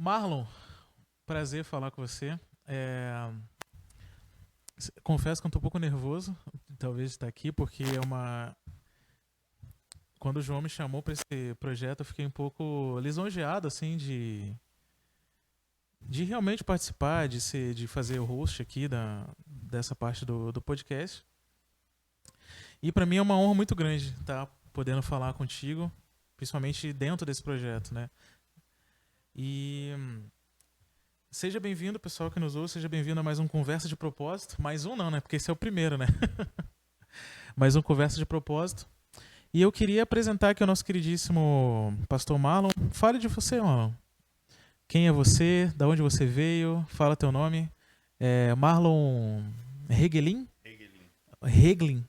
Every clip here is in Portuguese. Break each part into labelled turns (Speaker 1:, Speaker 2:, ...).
Speaker 1: Marlon, prazer falar com você. Confesso que eu tô um pouco nervoso, talvez, de estar aqui, porque Quando o João me chamou para esse projeto, eu fiquei um pouco lisonjeado, assim, de realmente participar, de fazer o host aqui dessa parte do podcast. E para mim é uma honra muito grande estar podendo falar contigo, principalmente dentro desse projeto, né? E seja bem-vindo, pessoal que nos ouve, seja bem-vindo a mais um Conversa de Propósito. Mais um não, né? Porque esse é o primeiro, né? Mais um Conversa de Propósito. E eu queria apresentar aqui o nosso queridíssimo pastor Marlon. Fale de você, Marlon. Quem é você? Da onde você veio? Fala teu nome. Marlon Regelin?
Speaker 2: Regelin.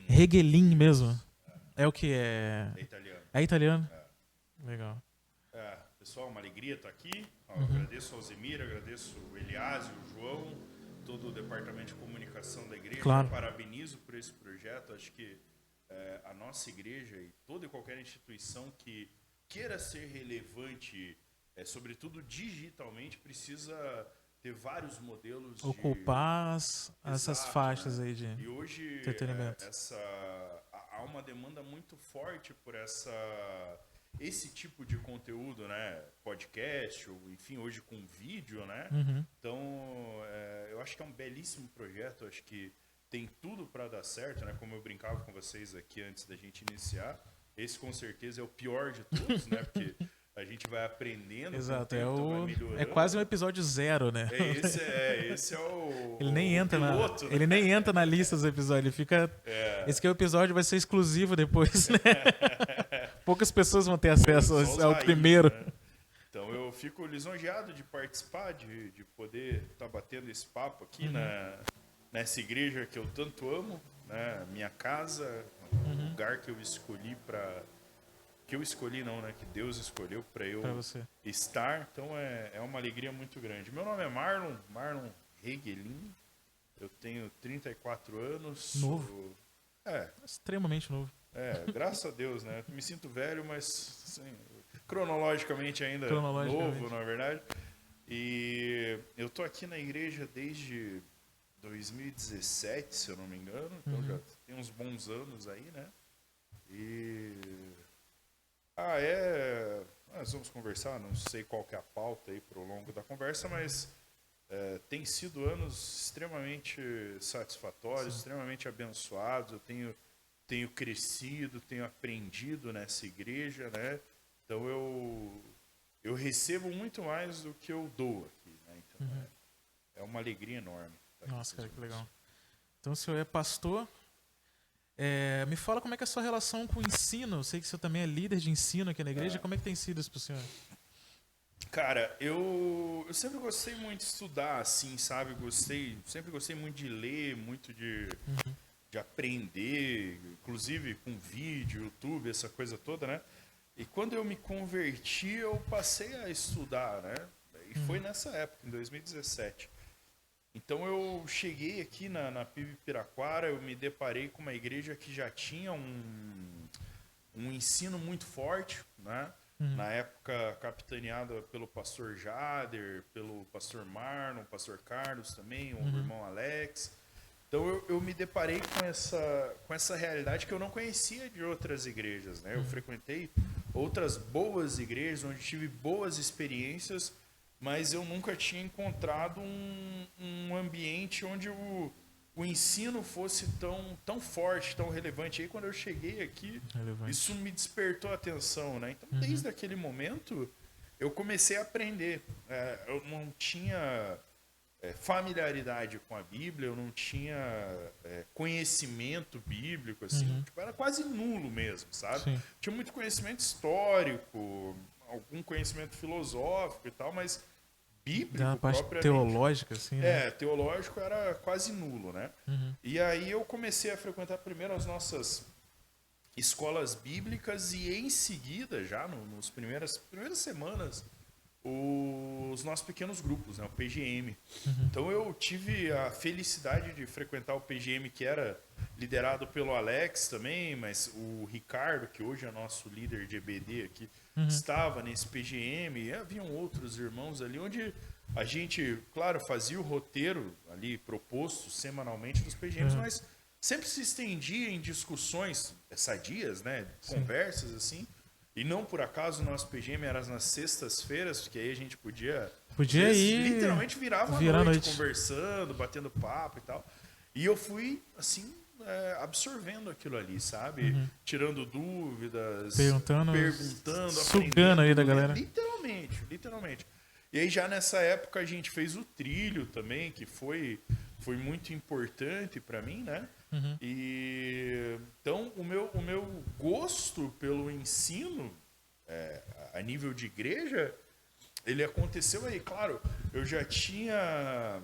Speaker 1: Regelin mesmo. É o que é?
Speaker 2: É italiano.
Speaker 1: É italiano? Legal.
Speaker 2: Pessoal, uma alegria estar aqui. Agradeço ao Zemir, agradeço o Eliásio, o João, todo o departamento de comunicação da igreja.
Speaker 1: Claro.
Speaker 2: Parabenizo por esse projeto. Acho que a nossa igreja e toda e qualquer instituição que queira ser relevante, sobretudo digitalmente, precisa ter vários modelos
Speaker 1: ocupar essas faixas,
Speaker 2: né?
Speaker 1: aí de
Speaker 2: e hoje
Speaker 1: entretenimento.
Speaker 2: Há uma demanda muito forte por esse tipo de conteúdo, né? Podcast, ou enfim, hoje com vídeo, né? Então, eu acho que é um belíssimo projeto, acho que tem tudo para dar certo, né? Como eu brincava com vocês aqui antes da gente iniciar, esse com certeza é o pior de todos, né? Porque a gente vai aprendendo,
Speaker 1: exato,
Speaker 2: vai melhorando.
Speaker 1: É quase um episódio 0, né?
Speaker 2: Esse é o
Speaker 1: ele nem entra
Speaker 2: piloto,
Speaker 1: ele nem entra na lista dos episódios, ele fica esse aqui é o episódio, vai ser exclusivo depois, né? Poucas pessoas vão ter acesso ao primeiro.
Speaker 2: Né? Então eu fico lisonjeado de participar, de poder estar batendo esse papo aqui nessa igreja que eu tanto amo, né? Minha casa, o lugar que eu escolhi que Deus escolheu para eu estar. Então é uma alegria muito grande. Meu nome é Marlon Regelin. Eu tenho 34 anos.
Speaker 1: Novo. Extremamente novo.
Speaker 2: Graças a Deus, né? Me sinto velho, mas assim, cronologicamente ainda novo, na verdade. E eu tô aqui na igreja desde 2017, se eu não me engano. Então já tem uns bons anos aí, né? E nós vamos conversar, não sei qual que é a pauta aí pro longo da conversa, mas tem sido anos extremamente satisfatórios, extremamente abençoados. Eu tenho crescido, tenho aprendido nessa igreja, né? Então eu recebo muito mais do que eu dou aqui, né? Então é uma alegria enorme.
Speaker 1: Nossa, cara, que legal. Então o senhor é pastor. Me fala como é que é a sua relação com o ensino. Eu sei que o senhor também é líder de ensino aqui na igreja. Como é que tem sido isso para o senhor?
Speaker 2: Cara, eu sempre gostei muito de estudar, assim, sabe? Sempre gostei muito de ler, muito de aprender, inclusive com vídeo, YouTube, essa coisa toda, né? E quando eu me converti, eu passei a estudar, né? E foi nessa época, em 2017. Então eu cheguei aqui na PIB Piraquara, eu me deparei com uma igreja que já tinha um ensino muito forte, né? Na época capitaneada pelo pastor Jader, pelo pastor Marlon, pastor Carlos também, o irmão Alex. Então eu me deparei com essa realidade que eu não conhecia de outras igrejas, né? Eu frequentei outras boas igrejas, onde tive boas experiências, mas eu nunca tinha encontrado um ambiente onde o ensino fosse tão forte, tão relevante. E aí, quando eu cheguei aqui, isso me despertou a atenção, né? Então, desde aquele momento, eu comecei a aprender. Eu não tinha familiaridade com a Bíblia, eu não tinha conhecimento bíblico, assim. Tipo, era quase nulo mesmo, sabe?
Speaker 1: Sim.
Speaker 2: Tinha muito conhecimento histórico, algum conhecimento filosófico e tal, mas bíblico,
Speaker 1: da parte
Speaker 2: propriamente,
Speaker 1: teológica, assim, né?
Speaker 2: Teológico era quase nulo, né? E aí eu comecei a frequentar primeiro as nossas escolas bíblicas e em seguida, já nos primeiras semanas, os nossos pequenos grupos, né? O PGM. Então eu tive a felicidade de frequentar o PGM, que era liderado pelo Alex também, mas o Ricardo, que hoje é nosso líder de EBD aqui, estava nesse PGM, e haviam outros irmãos ali, onde a gente, claro, fazia o roteiro ali proposto semanalmente dos PGMs, mas sempre se estendia em discussões sadias, né? Conversas assim. E não por acaso o nosso PGM era nas sextas-feiras, porque aí a gente podia
Speaker 1: ir.
Speaker 2: Literalmente virava a noite conversando, batendo papo e tal. E eu fui, assim, absorvendo aquilo ali, sabe? Tirando dúvidas, perguntando,
Speaker 1: sugando aí da galera.
Speaker 2: Literalmente. E aí já nessa época a gente fez o trilho também, que foi muito importante para mim, né? E então o meu gosto pelo ensino a nível de igreja, ele aconteceu aí. Claro, eu já tinha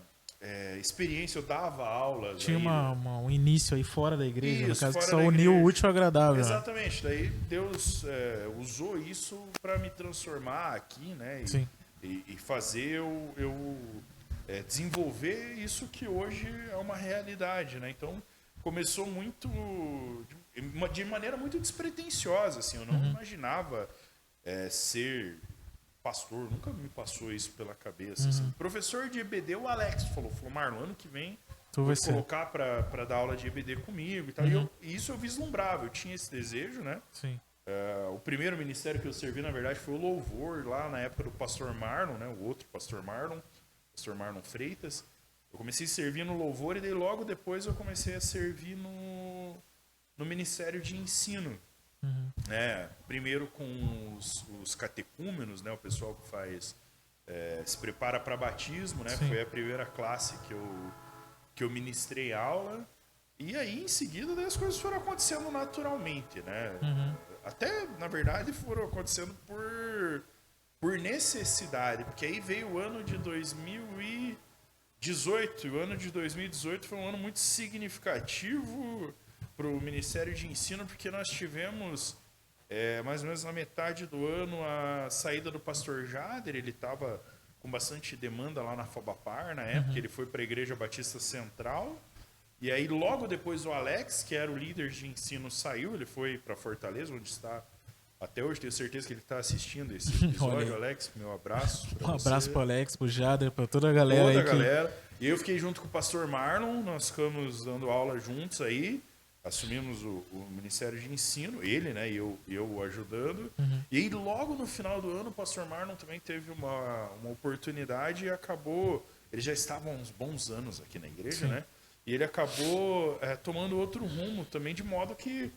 Speaker 2: experiência, eu dava aulas.
Speaker 1: Tinha um início aí fora da igreja,
Speaker 2: isso,
Speaker 1: no caso que só
Speaker 2: uniu
Speaker 1: o útil ao agradável.
Speaker 2: Exatamente, daí Deus usou isso para me transformar aqui, né? E fazer eu desenvolver isso que hoje é uma realidade, né? Então começou muito de maneira muito despretensiosa, assim. Eu não imaginava ser pastor, nunca me passou isso pela cabeça. Assim. Professor de EBD, o Alex falou, Marlon, ano que vem tu vai colocar para dar aula de EBD comigo e tal. E isso eu vislumbrava, eu tinha esse desejo, né?
Speaker 1: Sim.
Speaker 2: O primeiro ministério que eu servi, na verdade, foi o Louvor, lá na época do pastor Marlon, né? O outro pastor Marlon Freitas. Eu comecei a servir no Louvor e daí logo depois eu comecei a servir no Ministério de Ensino. Primeiro com os catecúmenos, né? O pessoal que faz se prepara para batismo, né? Foi a primeira classe que eu ministrei aula. E aí, em seguida, daí as coisas foram acontecendo naturalmente, né? Até, na verdade, foram acontecendo por necessidade, porque aí veio o ano de 2018, e o ano de 2018 foi um ano muito significativo para o Ministério de Ensino, porque nós tivemos, mais ou menos na metade do ano, a saída do pastor Jader. Ele estava com bastante demanda lá na Fabapar, na época, ele foi para a Igreja Batista Central, e aí logo depois o Alex, que era o líder de ensino, saiu, ele foi para Fortaleza, onde está até hoje. Tenho certeza que ele está assistindo esse episódio. Alex, meu abraço.
Speaker 1: Um abraço para o Alex, para o Jader, para toda a galera.
Speaker 2: Toda a galera. E eu fiquei junto com o pastor Marlon, nós ficamos dando aula juntos aí, assumimos o Ministério de Ensino, ele, né, e eu o ajudando. E aí logo no final do ano o pastor Marlon também teve uma oportunidade e acabou, ele já estava há uns bons anos aqui na igreja, né? E ele acabou tomando outro rumo também, de modo que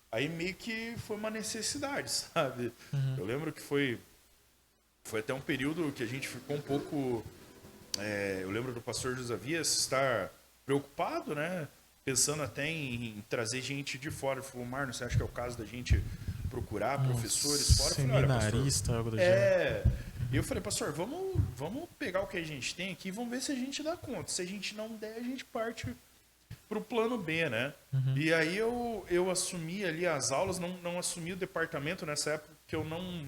Speaker 2: aí meio que foi uma necessidade, sabe? Eu lembro que foi até um período que a gente ficou um pouco... eu lembro do pastor Josavias estar preocupado, né? Pensando até em trazer gente de fora. Ele falou, Marlon, você acha que é o caso da gente procurar professores fora?
Speaker 1: Seminarista, algo do gênero.
Speaker 2: E eu falei, pastor, vamos pegar o que a gente tem aqui e vamos ver se a gente dá conta. Se a gente não der, a gente parte para o plano B, né? E aí eu assumi ali as aulas, não assumi o departamento nessa época, que eu não...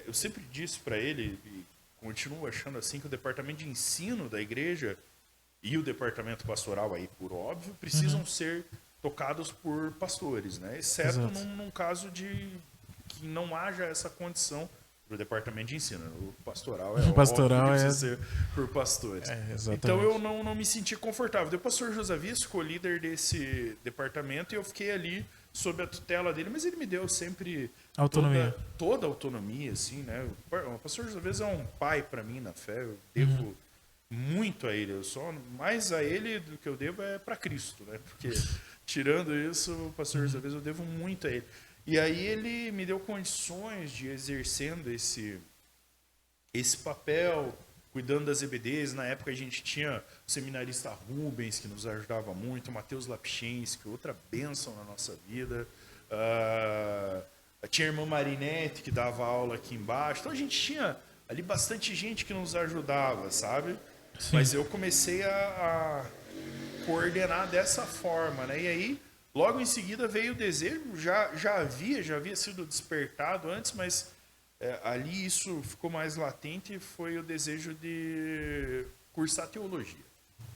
Speaker 2: eu sempre disse para ele, e continuo achando assim, que o departamento de ensino da igreja e o departamento pastoral, aí por óbvio, precisam ser tocados por pastores, né? Exceto num caso de que não haja essa condição do departamento de ensino. O pastoral é
Speaker 1: pastoral
Speaker 2: óbvio que precisa ser por pastores. Então eu não me senti confortável. Daí o pastor Josavias ficou líder desse departamento e eu fiquei ali sob a tutela dele, mas ele me deu sempre
Speaker 1: autonomia.
Speaker 2: Toda a autonomia, assim, né? O pastor Josavias é um pai para mim na fé, eu devo muito a ele. Mais a ele do que eu devo é para Cristo, né? Porque tirando isso, o pastor Josavias eu devo muito a ele. E aí ele me deu condições de exercendo esse papel, cuidando das EBDs. Na época a gente tinha o seminarista Rubens, que nos ajudava muito, o Matheus Lapchensky, outra bênção na nossa vida. Tinha a irmã Marinette, que dava aula aqui embaixo. Então a gente tinha ali bastante gente que nos ajudava, sabe? Mas eu comecei a coordenar dessa forma, né? E aí... Logo em seguida veio o desejo, já havia sido despertado antes, mas ali isso ficou mais latente, foi o desejo de cursar teologia,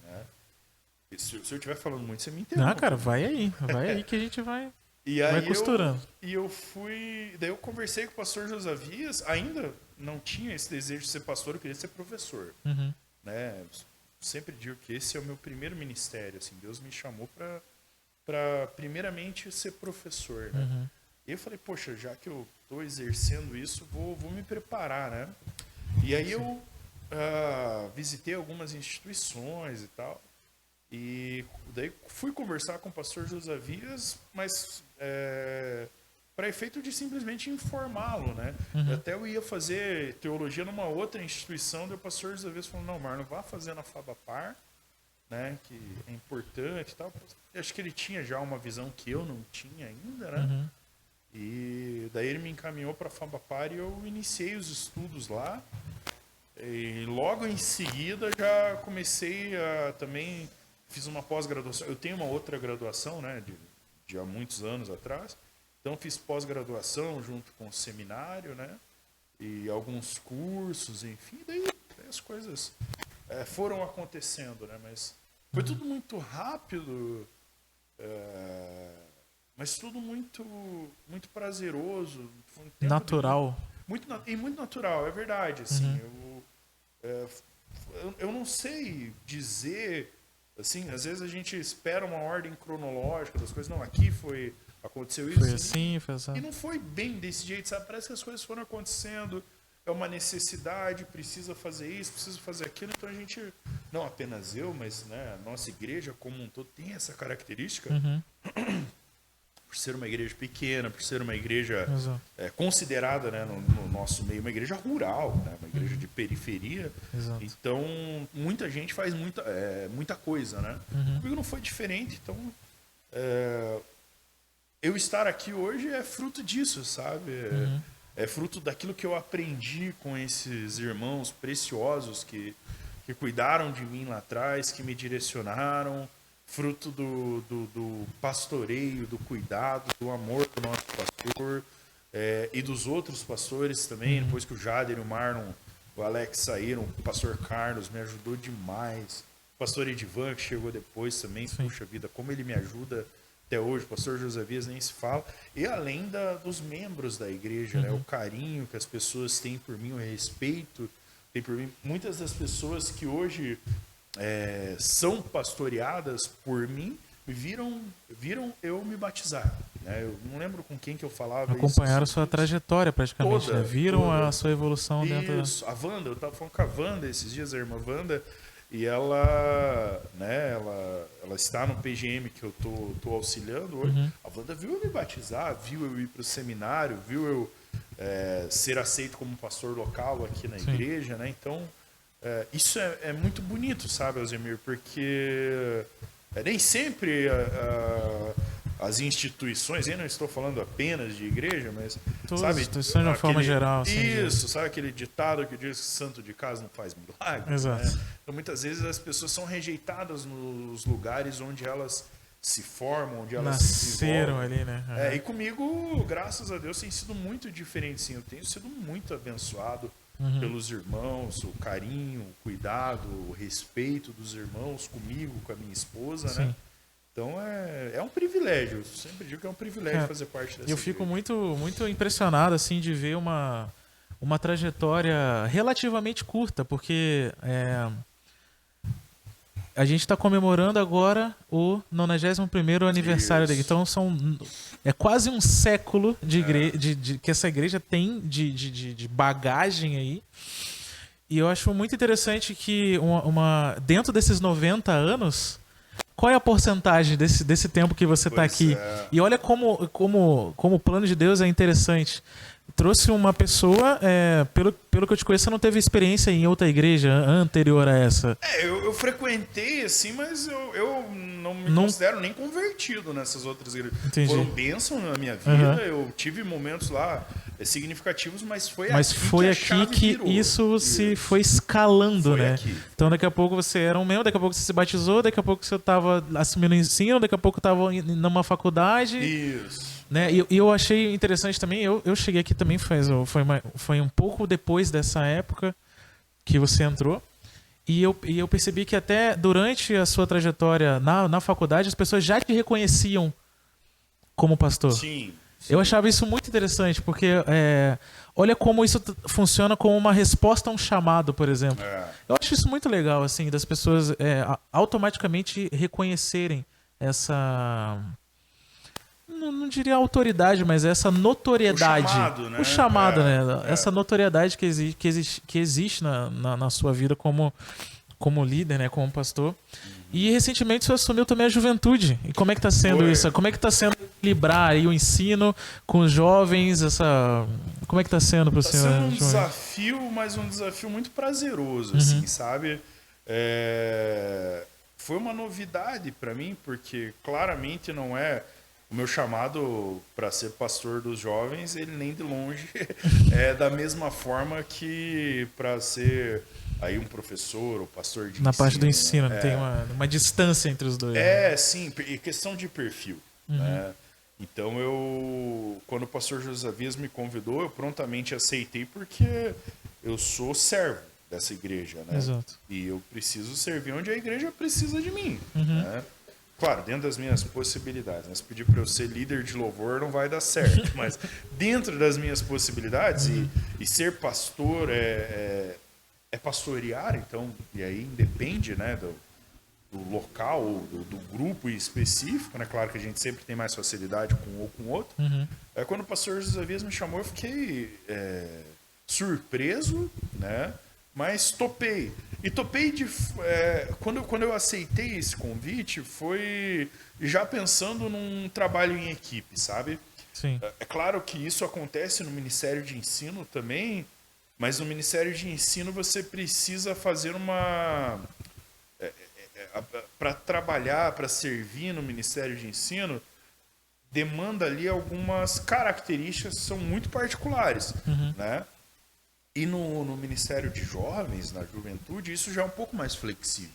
Speaker 2: né? Se eu estiver falando muito, você me interrompe.
Speaker 1: Não, cara, vai aí que a gente vai costurando.
Speaker 2: Eu fui. Daí eu conversei com o pastor Josias, ainda não tinha esse desejo de ser pastor, eu queria ser professor.
Speaker 1: Uhum.
Speaker 2: Né? Sempre digo que esse é o meu primeiro ministério. Assim, Deus me chamou para primeiramente ser professor. Né?
Speaker 1: Uhum.
Speaker 2: E eu falei, poxa, já que eu estou exercendo isso, vou me preparar. Né? E aí eu visitei algumas instituições e tal. E daí fui conversar com o pastor Josias, mas para efeito de simplesmente informá-lo, né?
Speaker 1: Uhum.
Speaker 2: Até eu ia fazer teologia numa outra instituição, daí o pastor Josias falou, não, Marlon, vá fazer na Fabapar, né? Que é importante e tal. Eu acho que ele tinha já uma visão que eu não tinha ainda, né?
Speaker 1: Uhum.
Speaker 2: E daí ele me encaminhou para a Fabapar e eu iniciei os estudos lá. E logo em seguida já comecei a também... Fiz uma pós-graduação. Eu tenho uma outra graduação, né, de há muitos anos atrás. Então fiz pós-graduação junto com o seminário, né, e alguns cursos, enfim. Daí as coisas foram acontecendo, né, mas foi tudo muito rápido, mas tudo muito muito prazeroso. Foi um tempo
Speaker 1: natural.
Speaker 2: Muito natural, é verdade. Assim, eu não sei dizer. Assim, às vezes a gente espera uma ordem cronológica das coisas. Não, aqui aconteceu isso.
Speaker 1: Foi assim, foi assim.
Speaker 2: E não foi bem desse jeito, sabe? Parece que as coisas foram acontecendo. É uma necessidade, precisa fazer isso, precisa fazer aquilo. Então a gente, não apenas eu, mas né, a nossa igreja como um todo tem essa característica.
Speaker 1: Uhum.
Speaker 2: Por ser uma igreja pequena, por ser uma igreja considerada, né, no nosso meio, uma igreja rural, né, uma igreja de periferia.
Speaker 1: Exato.
Speaker 2: Então, muita gente faz muita coisa. Né? Comigo não foi diferente. Então, eu estar aqui hoje é fruto disso, sabe? É fruto daquilo que eu aprendi com esses irmãos preciosos que cuidaram de mim lá atrás, que me direcionaram. Fruto do pastoreio, do cuidado, do amor do nosso pastor e dos outros pastores também. Depois que o Jader, o Marlon, o Alex saíram, o pastor Carlos me ajudou demais. O pastor Edivan, que chegou depois também, puxa vida, como ele me ajuda até hoje. O pastor Josias nem se fala. E além dos membros da igreja, né? O carinho que as pessoas têm por mim, o respeito que têm por mim. Muitas das pessoas que hoje... são pastoreadas por mim, viram eu me batizar. Né? Eu não lembro com quem que eu falava.
Speaker 1: Acompanharam sua trajetória praticamente,
Speaker 2: toda,
Speaker 1: né? Viram
Speaker 2: toda.
Speaker 1: A sua evolução dentro.
Speaker 2: Isso, a Wanda, eu estava falando com a Wanda esses dias, a irmã Wanda, e ela está no PGM que eu tô auxiliando hoje. A Wanda viu eu me batizar, viu eu ir para o seminário, viu eu ser aceito como pastor local aqui na igreja, né? Então isso é muito bonito, sabe, Alzemir? Porque nem sempre as instituições, eu não estou falando apenas de igreja, mas...
Speaker 1: Todas
Speaker 2: sabe,
Speaker 1: as instituições de uma forma geral. Assim,
Speaker 2: isso, sabe aquele ditado que diz que santo de casa não faz milagre?
Speaker 1: Exato.
Speaker 2: Né? Então, muitas vezes as pessoas são rejeitadas nos lugares onde elas se formam, onde elas se desenvolvem.
Speaker 1: Ali, né?
Speaker 2: E comigo, graças a Deus, tem sido muito diferente, sim. Eu tenho sido muito abençoado pelos irmãos, o carinho, o cuidado, o respeito dos irmãos comigo, com a minha esposa, né? Então é um privilégio. Eu sempre digo que é um privilégio fazer parte dessa
Speaker 1: Eu fico muito, muito impressionado assim de ver uma trajetória relativamente curta, porque a gente está comemorando agora o 91º aniversário da igreja. Então é quase um século que essa igreja tem de bagagem aí. E eu acho muito interessante que dentro desses 90 anos, qual é a porcentagem desse tempo que você está aqui? E olha como o plano de Deus é interessante. Trouxe uma pessoa, pelo que eu te conheço, você não teve experiência em outra igreja anterior a essa.
Speaker 2: Eu frequentei, assim, mas eu não me considero nem convertido nessas outras igrejas.
Speaker 1: Entendi.
Speaker 2: Foram bênçãos na minha vida, eu tive momentos lá significativos, mas foi aqui
Speaker 1: que
Speaker 2: virou.
Speaker 1: Isso foi escalando,
Speaker 2: foi
Speaker 1: né?
Speaker 2: Aqui.
Speaker 1: Então daqui a pouco você era um membro, daqui a pouco você se batizou, daqui a pouco você estava assumindo o ensino, daqui a pouco estava numa faculdade.
Speaker 2: Isso.
Speaker 1: Né? E eu achei interessante também, eu cheguei aqui também foi um pouco depois dessa época que você entrou. E eu percebi que até durante a sua trajetória na faculdade, as pessoas já te reconheciam como pastor.
Speaker 2: Sim.
Speaker 1: Eu achava isso muito interessante, porque olha como isso funciona como uma resposta a um chamado, por exemplo. Eu acho isso muito legal, assim, das pessoas automaticamente reconhecerem essa... Não diria autoridade, mas essa notoriedade.
Speaker 2: O chamado, né?
Speaker 1: Essa notoriedade que existe na sua vida como líder, né? Como pastor. E recentemente você assumiu também a juventude. E como é que está sendo isso? Como é que está sendo equilibrar aí o ensino com os jovens? Como é que está sendo para o senhor?
Speaker 2: Está sendo um desafio, mas um desafio muito prazeroso, assim, sabe? Foi uma novidade para mim, porque claramente não é o meu chamado para ser pastor dos jovens, ele nem de longe é da mesma forma que para ser aí um professor ou pastor de ensino.
Speaker 1: Na parte do ensino, tem uma distância entre os dois.
Speaker 2: Sim, e questão de perfil. Né? Então, quando o pastor Josias me convidou, eu prontamente aceitei porque eu sou servo dessa igreja, né?
Speaker 1: Exato.
Speaker 2: E eu preciso servir onde a igreja precisa de mim, né? Claro, dentro das minhas possibilidades. Né? Se pedir para eu ser líder de louvor, não vai dar certo. Mas dentro das minhas possibilidades, e ser pastor é pastorear, então, e aí independe, né, do local, do grupo específico, né? Claro que a gente sempre tem mais facilidade com um ou com outro. Quando o pastor Josias me chamou, eu fiquei surpreso, né? Mas topei. E topei quando eu aceitei esse convite, foi já pensando num trabalho em equipe, sabe?
Speaker 1: Sim.
Speaker 2: É claro que isso acontece no Ministério de Ensino também, mas no Ministério de Ensino você precisa fazer para trabalhar, para servir no Ministério de Ensino, demanda ali algumas características que são muito particulares, né? E no Ministério de Jovens, na juventude, isso já é um pouco mais flexível.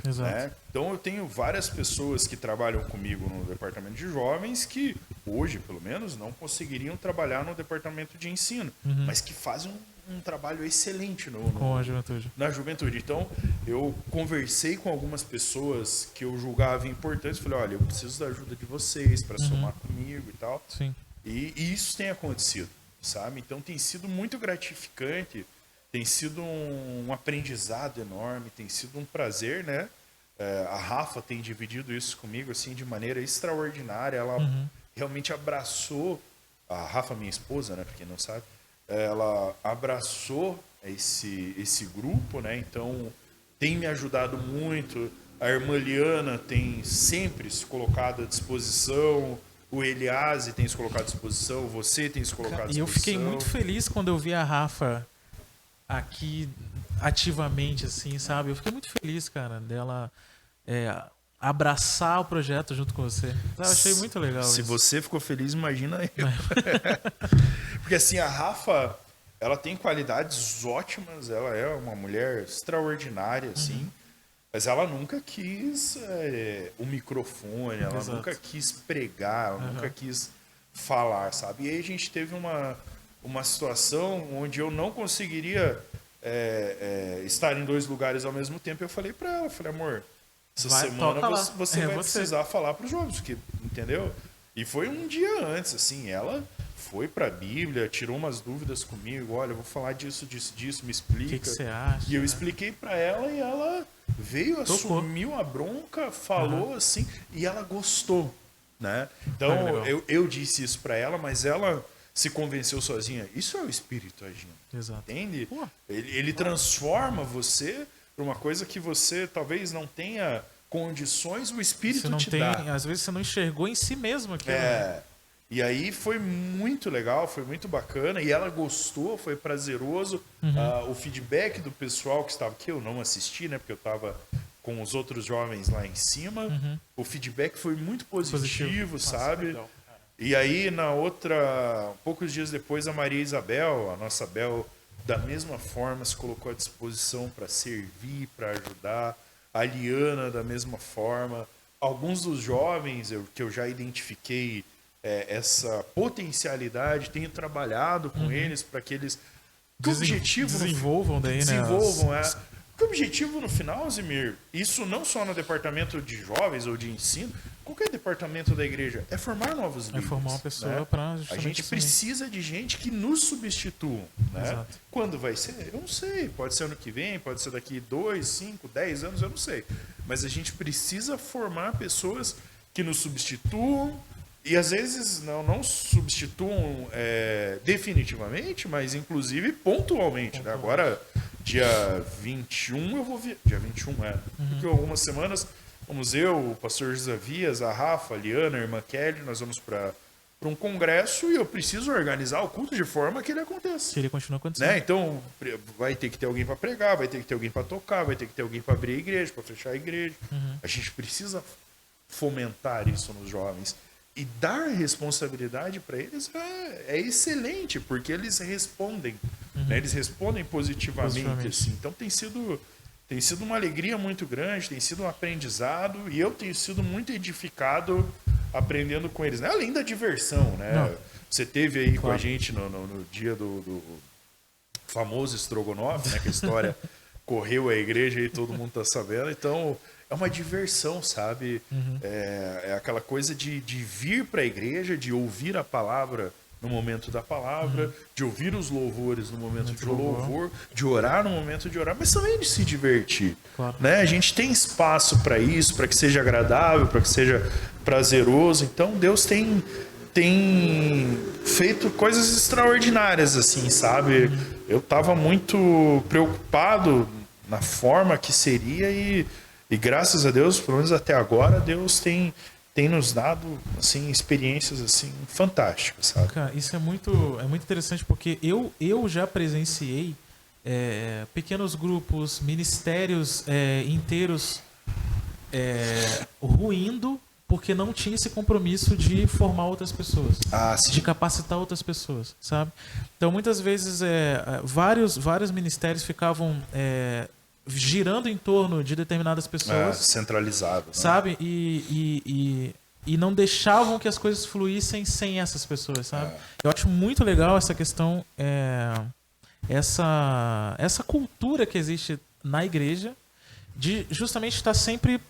Speaker 1: Exato.
Speaker 2: Né? Então eu tenho várias pessoas que trabalham comigo no departamento de jovens que hoje, pelo menos, não conseguiriam trabalhar no departamento de ensino, mas que fazem um trabalho excelente
Speaker 1: com a juventude.
Speaker 2: Na juventude. Então eu conversei com algumas pessoas que eu julgava importantes, falei, olha, eu preciso da ajuda de vocês para somar comigo e tal.
Speaker 1: Sim.
Speaker 2: E isso tem acontecido, sabe? Então tem sido muito gratificante. Tem sido um aprendizado enorme, tem sido um prazer, né? A Rafa tem dividido isso comigo assim de maneira extraordinária. Ela realmente abraçou, a Rafa, minha esposa, né? Para quem não sabe, ela abraçou esse grupo, né? Então tem me ajudado muito. A irmã Liana tem sempre se colocado à disposição. O Eliase tem se colocado à disposição. Você tem se colocado à disposição.
Speaker 1: E eu fiquei muito feliz quando eu vi a Rafa aqui ativamente, assim, sabe? Eu fiquei muito feliz, cara, dela abraçar o projeto junto com você. Eu achei muito legal
Speaker 2: Se
Speaker 1: isso.
Speaker 2: você ficou feliz, imagina eu. Porque assim, a Rafa, ela tem qualidades ótimas, ela é uma mulher extraordinária, assim, mas ela nunca quis o microfone, ela
Speaker 1: Exato.
Speaker 2: nunca quis pregar, ela nunca quis falar, sabe? E aí a gente teve uma situação onde eu não conseguiria estar em dois lugares ao mesmo tempo. Eu falei para ela, falei, amor, essa semana você vai precisar falar para os jovens, porque, entendeu? E foi um dia antes, assim, ela foi para a Bíblia, tirou umas dúvidas comigo, olha, eu vou falar disso, me explica.
Speaker 1: O que você acha?
Speaker 2: E eu expliquei para ela e ela veio, assumiu a bronca, falou assim, e ela gostou, né? Então, eu disse isso para ela, mas ela se convenceu sozinha. Isso é o Espírito agindo.
Speaker 1: Exato.
Speaker 2: Entende? Ele transforma você para uma coisa que você talvez não tenha condições, o Espírito dá.
Speaker 1: Às vezes você não enxergou em si mesmo aquilo.
Speaker 2: E aí foi muito legal, foi muito bacana, e ela gostou, foi prazeroso. O feedback do pessoal que estava aqui, eu não assisti, né, porque eu estava com os outros jovens lá em cima. O feedback foi muito positivo. Sabe? Legal. E aí, poucos dias depois, a Maria Isabel, a nossa Bel, da mesma forma se colocou à disposição para servir, para ajudar. A Liana, da mesma forma. Alguns dos jovens que eu já identifiquei essa potencialidade, tenho trabalhado com eles para que eles...
Speaker 1: desenvolvam daí,
Speaker 2: desenvolvam,
Speaker 1: né?
Speaker 2: Porque o objetivo no final, Zimir, isso não só no departamento de jovens ou de ensino, qualquer departamento da igreja, é formar novos líderes.
Speaker 1: É formar uma pessoa
Speaker 2: né?
Speaker 1: para
Speaker 2: A gente precisa de gente que nos substituam. Né?
Speaker 1: Exato.
Speaker 2: Quando vai ser? Eu não sei. Pode ser ano que vem, pode ser daqui 2, 5, 10 anos, eu não sei. Mas a gente precisa formar pessoas que nos substituam e às vezes não substituam definitivamente, mas inclusive pontualmente. Né? Agora, dia 21, eu vou vir. Dia 21 Porque algumas semanas, vamos eu, o pastor Josavias, a Rafa, a Liana, a irmã Kelly, nós vamos para um congresso e eu preciso organizar o culto de forma que ele aconteça.
Speaker 1: Que ele continue acontecendo.
Speaker 2: Né? Então, vai ter que ter alguém para pregar, vai ter que ter alguém para tocar, vai ter que ter alguém para abrir a igreja, para fechar a igreja. A gente precisa fomentar isso nos jovens. E dar responsabilidade para eles é excelente, porque eles respondem. Né? Eles respondem positivamente. Assim. Então tem sido uma alegria muito grande, tem sido um aprendizado, e eu tenho sido muito edificado aprendendo com eles. Né? Além da diversão. Né? Você teve aí com a gente no dia do famoso estrogonofe, né? Que a história correu a igreja e todo mundo está sabendo. Então... é uma diversão, sabe? É aquela coisa de vir para a igreja, de ouvir a palavra no momento da palavra, de ouvir os louvores no momento de louvor, de orar no momento de orar, mas também de se divertir.
Speaker 1: Claro.
Speaker 2: Né? A gente tem espaço para isso, para que seja agradável, para que seja prazeroso. Então, Deus tem feito coisas extraordinárias, assim, sabe? Eu estava muito preocupado na forma que seria e graças a Deus, pelo menos até agora, Deus tem nos dado assim, experiências assim, fantásticas, sabe?
Speaker 1: Cara, isso é muito interessante porque eu já presenciei pequenos grupos, ministérios inteiros ruindo porque não tinha esse compromisso de formar outras pessoas, de capacitar outras pessoas, sabe? Então, muitas vezes, vários ministérios ficavam... girando em torno de determinadas pessoas.
Speaker 2: Centralizado. Né?
Speaker 1: Sabe? E não deixavam que as coisas fluíssem sem essas pessoas, sabe? Eu acho muito legal essa questão, essa cultura que existe na igreja de justamente estar sempre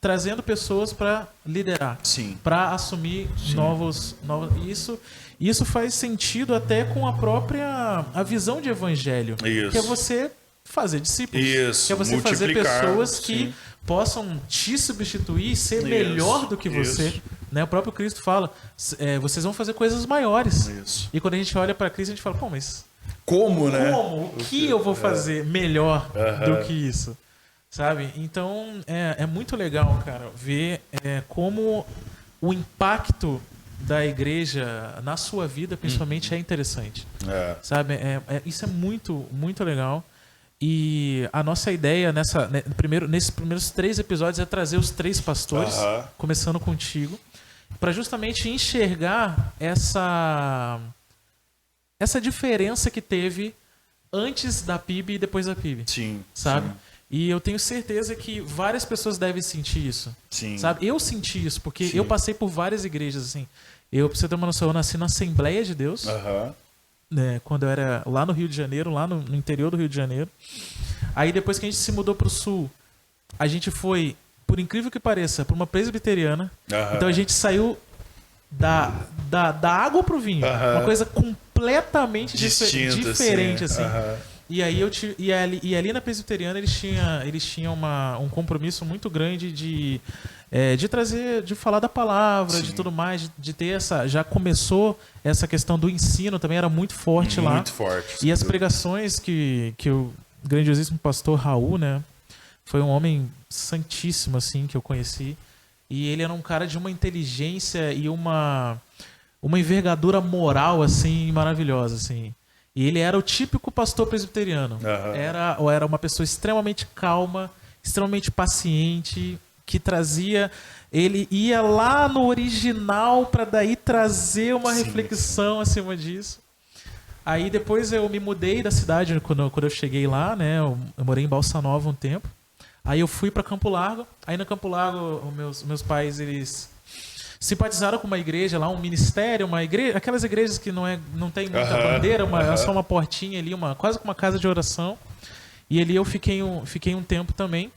Speaker 1: trazendo pessoas para liderar, para assumir novos isso faz sentido até com a visão de evangelho, que é você fazer discípulos.
Speaker 2: Isso,
Speaker 1: que é você fazer pessoas que possam te substituir e ser melhor do que você. Né? O próprio Cristo fala, vocês vão fazer coisas maiores.
Speaker 2: Isso.
Speaker 1: E quando a gente olha para Cristo, a gente fala, pô, mas
Speaker 2: como, né?
Speaker 1: O que eu vou fazer melhor do que isso? Sabe? Então, é muito legal, cara, ver como o impacto da igreja na sua vida, principalmente, é interessante. Sabe? Isso é muito, muito legal. E a nossa ideia nesses primeiros 3 episódios é trazer os 3 pastores, começando contigo, para justamente enxergar essa diferença que teve antes da PIB e depois da PIB.
Speaker 2: Sim.
Speaker 1: Sabe?
Speaker 2: Sim.
Speaker 1: E eu tenho certeza que várias pessoas devem sentir isso.
Speaker 2: Sim.
Speaker 1: Sabe? Eu senti isso, porque eu passei por várias igrejas, assim. Pra você ter uma noção, eu nasci na Assembleia de Deus. Né, quando eu era lá no Rio de Janeiro, lá no interior do Rio de Janeiro. Aí depois que a gente se mudou pro sul, a gente foi, por incrível que pareça, para uma presbiteriana. Então a gente saiu da água pro vinho. Uma coisa completamente diferente, assim. E aí e ali na presbiteriana eles tinham um compromisso muito grande de trazer, de falar da palavra, de tudo mais, de ter já começou essa questão do ensino, também era muito forte lá.
Speaker 2: Muito forte.
Speaker 1: E as pregações que o grandiosíssimo pastor Raul, né, foi um homem santíssimo, assim, que eu conheci. E ele era um cara de uma inteligência e uma envergadura moral, assim, maravilhosa, assim. E ele era o típico pastor presbiteriano. Era uma pessoa extremamente calma, extremamente paciente, que trazia... Ele ia lá no original para daí trazer uma reflexão acima disso. Aí depois eu me mudei da cidade quando eu cheguei lá, né? Eu morei em Balsa Nova um tempo. Aí eu fui para Campo Largo. Aí no Campo Largo, meus pais, eles simpatizaram com uma igreja lá, um ministério, uma igreja, aquelas igrejas que não tem muita bandeira, é só uma portinha ali, quase que uma casa de oração. E ali eu fiquei um tempo também.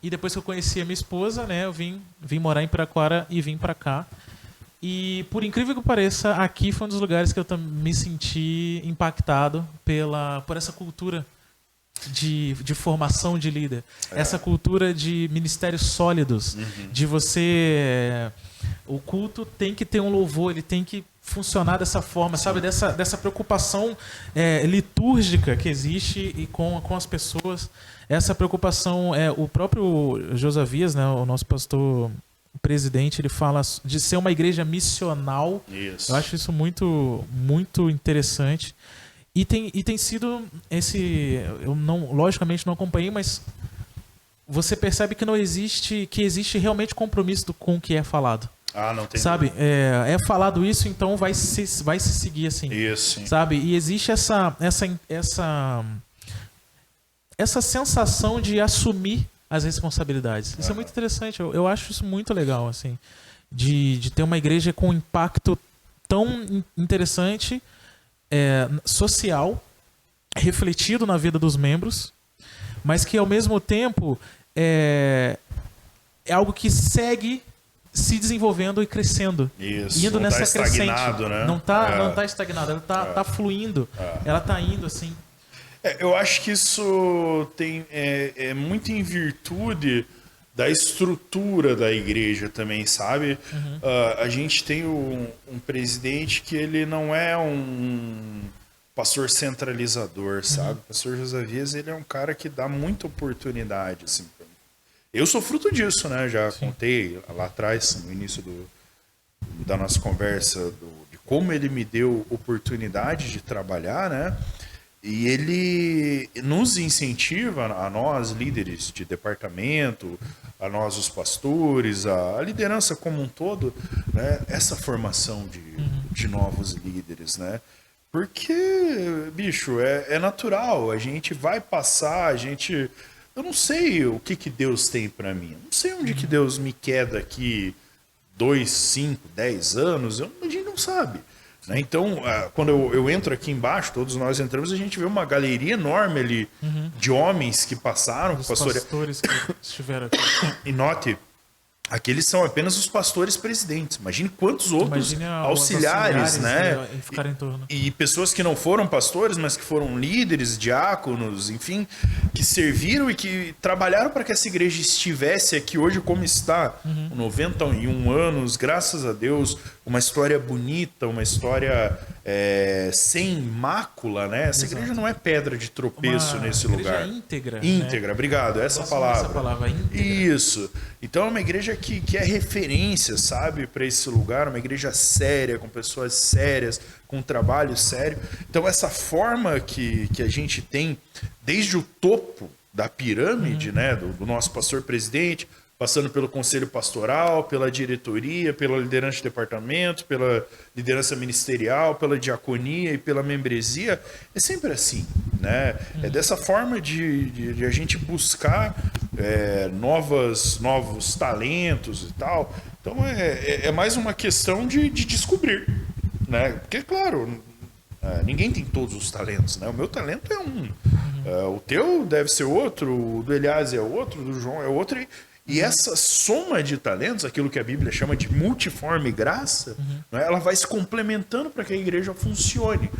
Speaker 1: E depois que eu conheci a minha esposa, né, eu vim morar em Piraquara e vim para cá. E por incrível que pareça, aqui foi um dos lugares que eu me senti impactado por essa cultura de formação de líder. Essa cultura de ministérios sólidos, de você... O culto tem que ter um louvor, ele tem que funcionar dessa forma, sabe? Dessa preocupação litúrgica que existe e com as pessoas. Essa preocupação, o próprio Josias, né, o nosso pastor presidente, ele fala de ser uma igreja missional.
Speaker 2: Isso.
Speaker 1: Eu acho isso muito, muito interessante. E tem sido eu logicamente não acompanhei, mas você percebe que existe realmente compromisso com o que é falado.
Speaker 2: Não tem.
Speaker 1: Sabe? É falado isso, então vai se seguir assim.
Speaker 2: Isso. Sim.
Speaker 1: Sabe? E existe essa sensação de assumir as responsabilidades. Isso é muito interessante. Eu acho isso muito legal, assim, de ter uma igreja com um impacto tão interessante, social, refletido na vida dos membros, mas que ao mesmo tempo é algo que segue se desenvolvendo e crescendo.
Speaker 2: Isso,
Speaker 1: indo nessa crescente.
Speaker 2: Né?
Speaker 1: Não tá estagnado, ela tá fluindo. Ela tá indo assim.
Speaker 2: Eu acho que isso é muito em virtude da estrutura da igreja também, sabe? A gente tem um presidente que ele não é um pastor centralizador, sabe? O pastor Josias, ele é um cara que dá muita oportunidade, assim. Eu sou fruto disso, né? Já contei lá atrás, no início da nossa conversa, de como ele me deu oportunidade de trabalhar, né? E ele nos incentiva, a nós, líderes de departamento, a nós, os pastores, a liderança como um todo, né? Essa formação de novos líderes, né? Porque, bicho, é natural, a gente vai passar, eu não sei o que Deus tem para mim, eu não sei onde que Deus me quer daqui 2, 5, 10 anos, a gente não sabe. Então, quando eu entro aqui embaixo, todos nós entramos, a gente vê uma galeria enorme ali de homens que passaram.
Speaker 1: Os pastores que estiveram aqui.
Speaker 2: E note, aqueles são apenas os pastores presidentes. Imagine quantos outros auxiliares, né?
Speaker 1: Ficaram em torno.
Speaker 2: E pessoas que não foram pastores, mas que foram líderes, diáconos, enfim, que serviram e que trabalharam para que essa igreja estivesse aqui hoje como está, com 91 anos, graças a Deus, uma história bonita, uma história sem mácula, né? Essa igreja não é pedra de tropeço nesse lugar.
Speaker 1: Íntegra.
Speaker 2: Íntegra, né? Obrigado, essa palavra.
Speaker 1: Essa palavra, íntegra.
Speaker 2: Isso. Então é uma igreja que é referência, sabe, para esse lugar, uma igreja séria, com pessoas sérias, com um trabalho sério. Então essa forma que a gente tem, desde o topo da pirâmide, né, do nosso pastor presidente, passando pelo conselho pastoral, pela diretoria, pela liderança de departamento, pela liderança ministerial, pela diaconia e pela membresia, é sempre assim, né? É dessa forma de a gente buscar novos talentos e tal. Então é mais uma questão de descobrir, né? Porque, claro, ninguém tem todos os talentos, né? O meu talento é um, o teu deve ser outro, o do Elias é outro, o do João é outro. E essa soma de talentos, aquilo que a Bíblia chama de multiforme graça, né, ela vai se complementando para que a igreja funcione.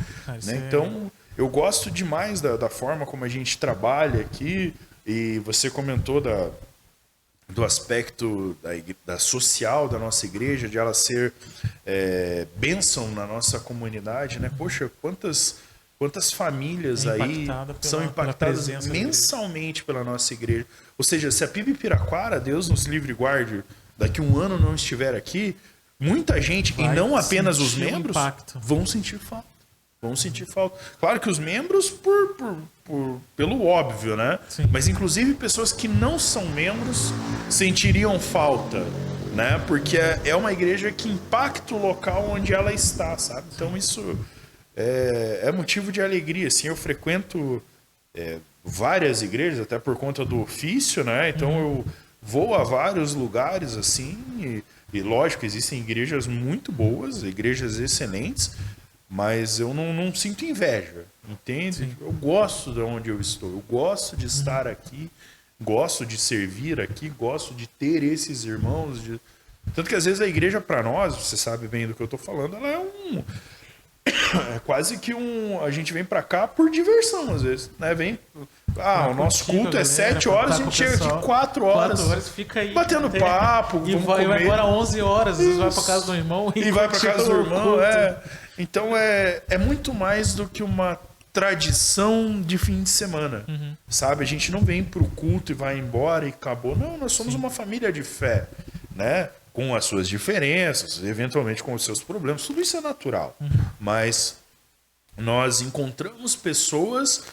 Speaker 2: Né? Então, eu gosto demais da forma como a gente trabalha aqui, e você comentou do aspecto da social da nossa igreja, de ela ser bênção na nossa comunidade. Né? Poxa, quantas famílias aí são impactadas mensalmente pela nossa igreja. Ou seja, se a PIB Piraquara, Deus nos livre e guarde, daqui um ano não estiver aqui, muita gente, e não apenas os membros, vão sentir falta. Vão sentir falta. Claro que os membros pelo óbvio, né?
Speaker 1: Sim.
Speaker 2: Mas inclusive pessoas que não são membros sentiriam falta, né? Porque é uma igreja que impacta o local onde ela está, sabe? Então isso é motivo de alegria. Assim, eu frequento várias igrejas, até por conta do ofício, né? Então eu vou a vários lugares assim, e lógico, existem igrejas muito boas, igrejas excelentes, mas eu não sinto inveja, entende?
Speaker 1: Sim.
Speaker 2: Eu gosto de onde eu estou, eu gosto de estar aqui, gosto de servir aqui, gosto de ter esses irmãos. Tanto que às vezes a igreja para nós, você sabe bem do que eu estou falando, ela é quase que a gente vem para cá por diversão às vezes, né? O nosso culto é 7 horas, a gente chega aqui 4 horas.
Speaker 1: 4 horas fica aí.
Speaker 2: Batendo papo,
Speaker 1: e vai embora 11 horas, às vezes vai para casa do irmão
Speaker 2: e vai para casa do irmão, Então é muito mais do que uma tradição de fim de semana, sabe? A gente não vem pro culto e vai embora e acabou. Não, nós somos uma família de fé, né? Com as suas diferenças, eventualmente com os seus problemas, tudo isso é natural. Mas nós encontramos pessoas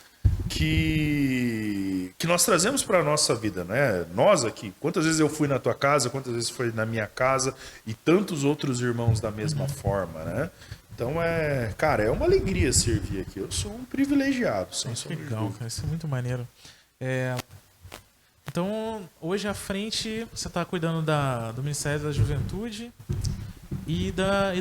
Speaker 2: que nós trazemos para a nossa vida, né? Nós aqui, quantas vezes eu fui na tua casa, quantas vezes foi na minha casa e tantos outros irmãos da mesma forma, né? Então cara, é uma alegria servir aqui. Eu sou um privilegiado, sem sombra de
Speaker 1: legal,
Speaker 2: dúvida.
Speaker 1: cara, isso é muito maneiro. Então, hoje à frente, você está cuidando do Ministério da Juventude e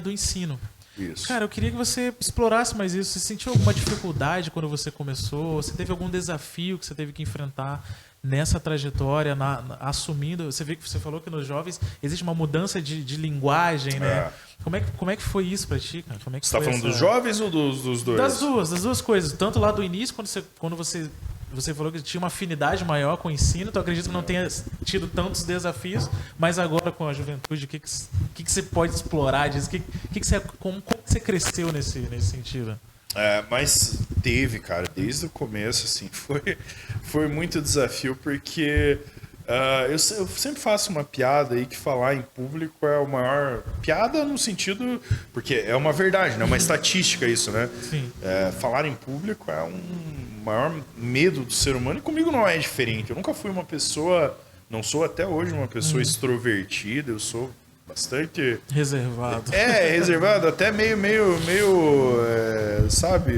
Speaker 1: do ensino.
Speaker 2: Isso.
Speaker 1: Cara, eu queria que você explorasse mais isso. Você sentiu alguma dificuldade quando você começou? Você teve algum desafio que você teve que enfrentar nessa trajetória, assumindo? Você vê que você falou que nos jovens existe uma mudança de linguagem, né? Como é que foi isso pra ti, cara? Como é que
Speaker 2: você está falando dos jovens ou dos dois?
Speaker 1: Das duas coisas. Tanto lá do início, quando você falou que tinha uma afinidade maior com o ensino, então eu acredito que não tenha tido tantos desafios, mas agora com a juventude, o que você pode explorar disso? Como você cresceu nesse sentido?
Speaker 2: Mas teve, cara, desde o começo, assim, foi muito desafio, porque eu sempre faço uma piada aí que falar em público é o maior... Piada no sentido... Porque é uma verdade, né? Uma estatística isso, né?
Speaker 1: Sim.
Speaker 2: Falar em público é maior medo do ser humano, e comigo não é diferente. Eu nunca fui uma pessoa... Não sou até hoje uma pessoa extrovertida, eu sou bastante...
Speaker 1: Reservado.
Speaker 2: Reservado, até meio sabe...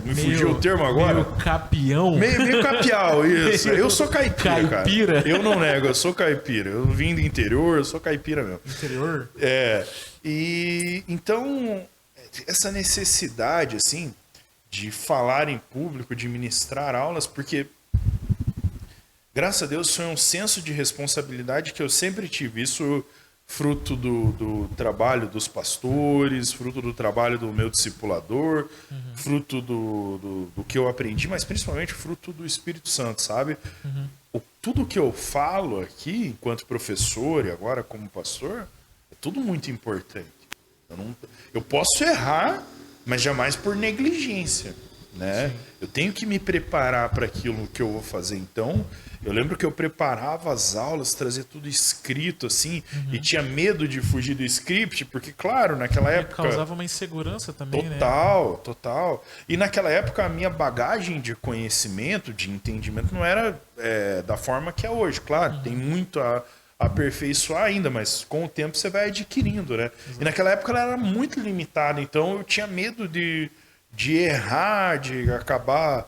Speaker 2: me fugiu o termo agora.
Speaker 1: Meio capião.
Speaker 2: Meio capial, isso. Eu sou caipira,
Speaker 1: Caipira?
Speaker 2: cara. Eu não nego, eu sou caipira. Eu vim do interior, eu sou caipira mesmo.
Speaker 1: Interior?
Speaker 2: E então, essa necessidade, assim, de falar em público, de ministrar aulas, porque, graças a Deus, foi um senso de responsabilidade que eu sempre tive. Isso fruto do trabalho dos pastores, fruto do trabalho do meu discipulador, fruto do que eu aprendi, mas principalmente fruto do Espírito Santo, sabe? Tudo que eu falo aqui, enquanto professor e agora como pastor, é tudo muito importante. Eu posso errar, mas jamais por negligência, né? Eu tenho que me preparar para aquilo que eu vou fazer. Então, eu lembro que eu preparava as aulas, trazia tudo escrito, assim, e tinha medo de fugir do script, porque, claro, naquela época...
Speaker 1: Causava uma insegurança também,
Speaker 2: Total. E naquela época, a minha bagagem de conhecimento, de entendimento, não era da forma que é hoje. Claro, tem muito a aperfeiçoar ainda, mas com o tempo você vai adquirindo, né? Exato. E naquela época ela era muito limitada, então eu tinha medo de errar, de acabar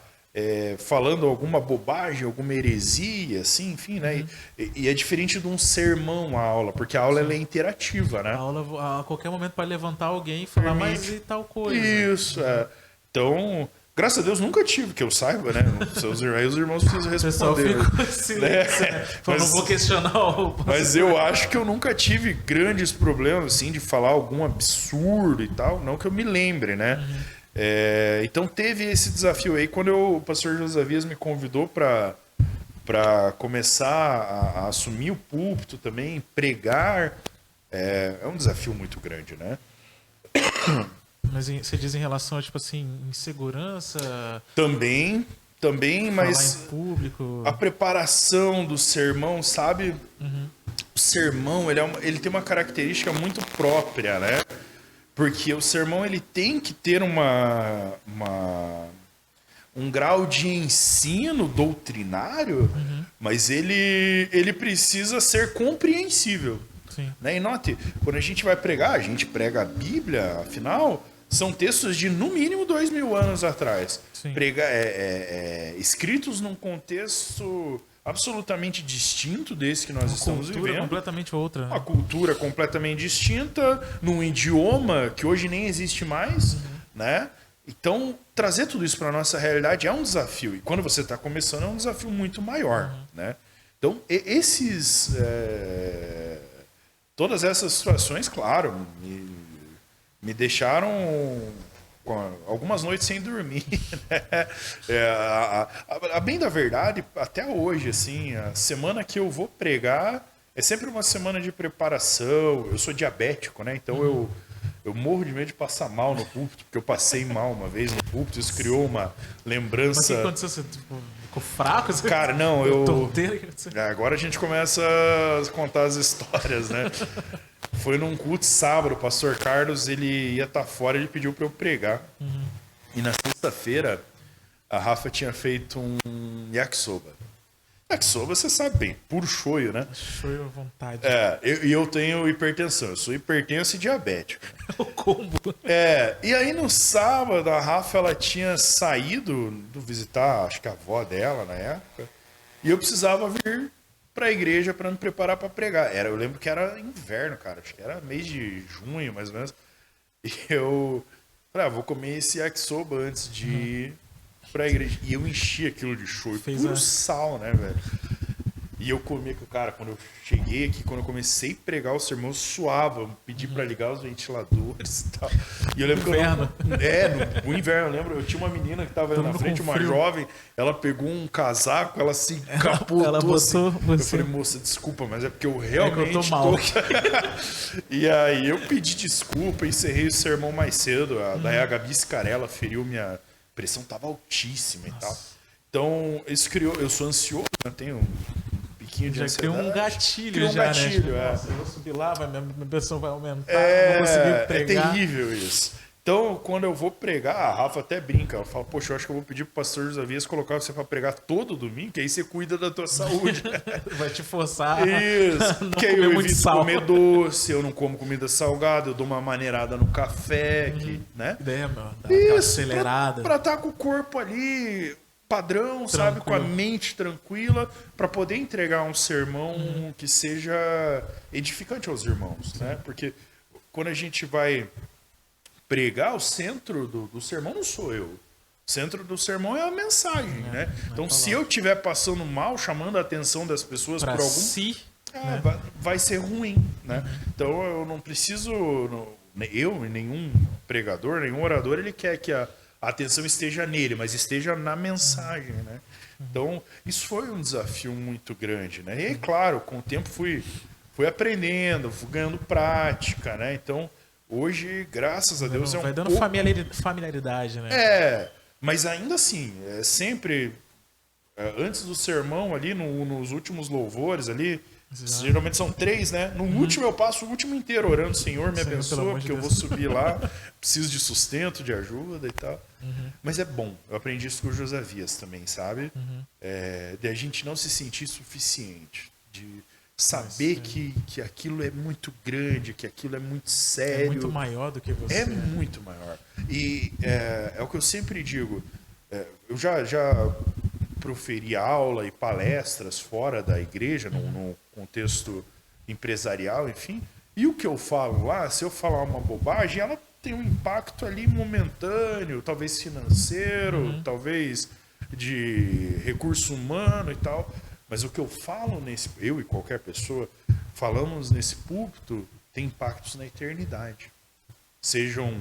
Speaker 2: falando alguma bobagem, alguma heresia, assim, enfim, né? E é diferente de um sermão a aula, porque a aula ela é interativa, né?
Speaker 1: A aula, a qualquer momento, pode levantar alguém e falar, mas e tal coisa.
Speaker 2: Isso, Então, graças a Deus, nunca tive, que eu saiba, né? Aí os irmãos precisam responder.
Speaker 1: O pessoal ficou silêncio, né? Não vou questionar o...
Speaker 2: Mas eu acho que eu nunca tive grandes problemas, assim, de falar algum absurdo e tal, não que eu me lembre, né? Então teve esse desafio aí quando o pastor Josias me convidou para começar a assumir o púlpito também, pregar. É um desafio muito grande, né?
Speaker 1: Mas você diz em relação a, tipo assim, insegurança?
Speaker 2: Também, mas
Speaker 1: falar em público.
Speaker 2: A preparação do sermão, sabe? O sermão, ele tem uma característica muito própria, né? Porque o sermão ele tem que ter um grau de ensino doutrinário, mas ele precisa ser compreensível.
Speaker 1: Sim.
Speaker 2: Né? E note, quando a gente vai pregar, a gente prega a Bíblia, afinal, são textos de no mínimo 2000 anos atrás. Escritos num contexto absolutamente distinto desse que nós estamos
Speaker 1: Cultura
Speaker 2: vivendo.
Speaker 1: completamente outra, né?
Speaker 2: Uma cultura completamente distinta, num idioma que hoje nem existe mais, né? Então, trazer tudo isso para nossa realidade é um desafio. E quando você está começando, é um desafio muito maior, né? Então, todas essas situações, claro, me deixaram com algumas noites sem dormir. Né? A bem da verdade, até hoje, assim, a semana que eu vou pregar é sempre uma semana de preparação. Eu sou diabético, né? Então eu morro de medo de passar mal no púlpito, porque eu passei mal uma vez no púlpito. Isso criou uma lembrança.
Speaker 1: Mas o que aconteceu? Você ficou fraco? Você...
Speaker 2: Cara, não, eu.
Speaker 1: Tonteira?
Speaker 2: Agora a gente começa a contar as histórias, né? Foi num culto sábado, o pastor Carlos, ele ia estar fora, ele pediu para eu pregar. E na sexta-feira, a Rafa tinha feito um yakisoba. Yakisoba, você sabe bem, puro shoyu, né?
Speaker 1: Shoyu à vontade.
Speaker 2: E eu tenho hipertensão, eu sou hipertenso e diabético.
Speaker 1: O combo.
Speaker 2: E aí no sábado, a Rafa, ela tinha saído visitar, acho que a avó dela na época, e eu precisava vir para a igreja para me preparar para pregar. Eu lembro que era inverno, cara, acho que era mês de junho, mais ou menos. E eu falei, vou comer esse yakisoba antes de ir para a igreja. E eu enchi aquilo de shoyu, puro sal, né, velho? E eu comia com o cara, quando eu cheguei aqui, quando eu comecei a pregar o sermão, eu suava, eu pedi para ligar os ventiladores e tal. E eu lembro que no inverno, eu lembro, eu tinha uma menina que estava na frente, uma jovem, ela pegou um casaco, ela se encapotou. Ela botou assim. Eu falei, moça, desculpa, mas é porque eu realmente
Speaker 1: eu tô mal.
Speaker 2: E aí eu pedi desculpa, encerrei o sermão mais cedo. Daí a Gabi Scarella feriu minha pressão, tava altíssima e tal. Então, isso criou. Eu sou ansioso, né? Tenho de
Speaker 1: já criou um gatilho,
Speaker 2: criou um gatilho,
Speaker 1: né? Nossa, eu vou subir lá, minha pressão vai aumentar, não vou conseguir pregar.
Speaker 2: É terrível isso. Então, quando eu vou pregar, a Rafa até brinca. Ela fala, poxa, eu acho que eu vou pedir pro pastor Josavias colocar você para pregar todo domingo, que aí você cuida da tua saúde.
Speaker 1: Vai te forçar.
Speaker 2: Isso. Que aí eu evito comer doce, eu não como comida salgada, eu dou uma maneirada no café, né?
Speaker 1: Ideia, meu, dá aquela acelerada.
Speaker 2: Pra estar com o corpo ali padrão, sabe, com a mente tranquila, para poder entregar um sermão que seja edificante aos irmãos, né? Porque quando a gente vai pregar, o centro do sermão não sou eu. O centro do sermão é a mensagem, né? Então, se eu estiver passando mal, chamando a atenção das pessoas
Speaker 1: pra
Speaker 2: por algum...
Speaker 1: si,
Speaker 2: né? vai ser ruim, né? Então, eu não preciso... Eu e nenhum pregador, nenhum orador, ele quer que a atenção esteja nele, mas esteja na mensagem, né? Então, isso foi um desafio muito grande, né? E, claro, com o tempo fui aprendendo, fui ganhando prática, né? Então, hoje, graças a Deus,
Speaker 1: vai dando familiaridade, né?
Speaker 2: Mas ainda assim, sempre antes do sermão ali, nos últimos louvores ali, geralmente são 3, né? No último eu passo o último inteiro orando, Senhor, me abençoa, porque eu vou subir lá, preciso de sustento, de ajuda e tal. Mas é bom, eu aprendi isso com o Josavias também, sabe? De a gente não se sentir suficiente, de saber que aquilo é muito grande, que aquilo é muito sério.
Speaker 1: É muito maior do que você.
Speaker 2: É muito maior. E é o que eu sempre digo, eu já proferi aula e palestras fora da igreja, no contexto empresarial, enfim. E o que eu falo lá, se eu falar uma bobagem, ela tem um impacto ali momentâneo, talvez financeiro, talvez de recurso humano e tal. Mas o que eu falo eu e qualquer pessoa, falamos nesse púlpito, tem impactos na eternidade. Sejam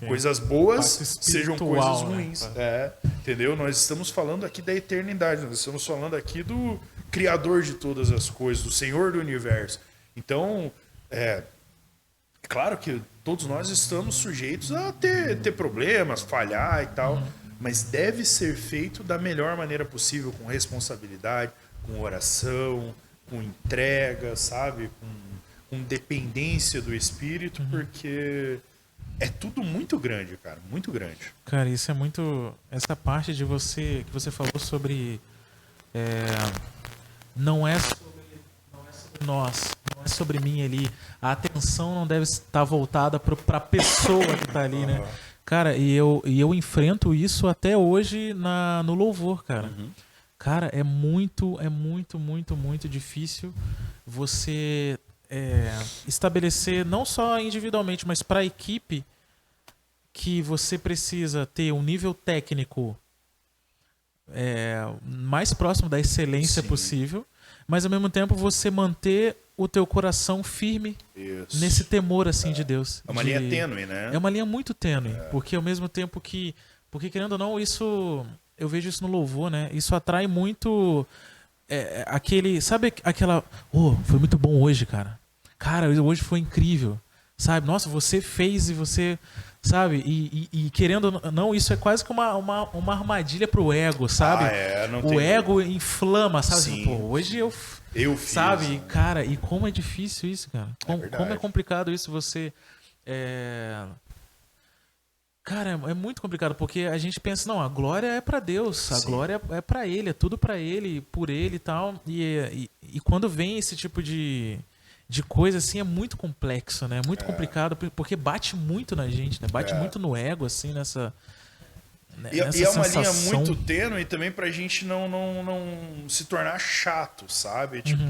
Speaker 2: coisas boas, sejam coisas ruins. Né? Entendeu? Nós estamos falando aqui da eternidade, nós estamos falando aqui do Criador de todas as coisas, do Senhor do Universo. Então, claro que todos nós estamos sujeitos a ter problemas, falhar e tal, mas deve ser feito da melhor maneira possível, com responsabilidade, com oração, com entrega, sabe? Com dependência do Espírito, porque é tudo muito grande, cara, muito grande.
Speaker 1: Cara, isso é muito... Essa parte de você, que você falou sobre... Não é sobre nós, não é sobre mim ali. A atenção não deve estar voltada para a pessoa que está ali, né? Cara, e eu enfrento isso até hoje no louvor, cara. Cara, é muito, muito difícil você estabelecer, não só individualmente, mas para a equipe, que você precisa ter um nível técnico mais próximo da excelência
Speaker 2: Sim.
Speaker 1: possível, mas ao mesmo tempo você manter o teu coração firme
Speaker 2: Isso.
Speaker 1: nesse temor assim de Deus.
Speaker 2: É uma linha tênue, né?
Speaker 1: É uma linha muito tênue, porque ao mesmo tempo que, porque querendo ou não, isso eu vejo isso no louvor, né? Isso atrai muito aquele, sabe aquela, foi muito bom hoje, cara. Cara, hoje foi incrível, sabe? Nossa, você fez e você, sabe? E querendo ou não, isso é quase que uma armadilha pro ego, sabe?
Speaker 2: Não
Speaker 1: O
Speaker 2: tem...
Speaker 1: ego inflama, sabe?
Speaker 2: Sim,
Speaker 1: Pô, hoje eu
Speaker 2: fiz,
Speaker 1: sabe?
Speaker 2: né?
Speaker 1: Cara, e como é difícil isso, cara. Como é complicado isso você Cara, é muito complicado, porque a gente pensa, não, a glória é pra Deus, a glória é pra Ele, é tudo pra Ele, por Ele e tal. E quando vem esse tipo de coisa, assim, é muito complexo, né? É muito complicado, porque bate muito na gente, né? Bate muito no ego, assim, nessa
Speaker 2: E é uma linha
Speaker 1: sensação.
Speaker 2: muito tênue também pra gente não se tornar chato, sabe? Tipo,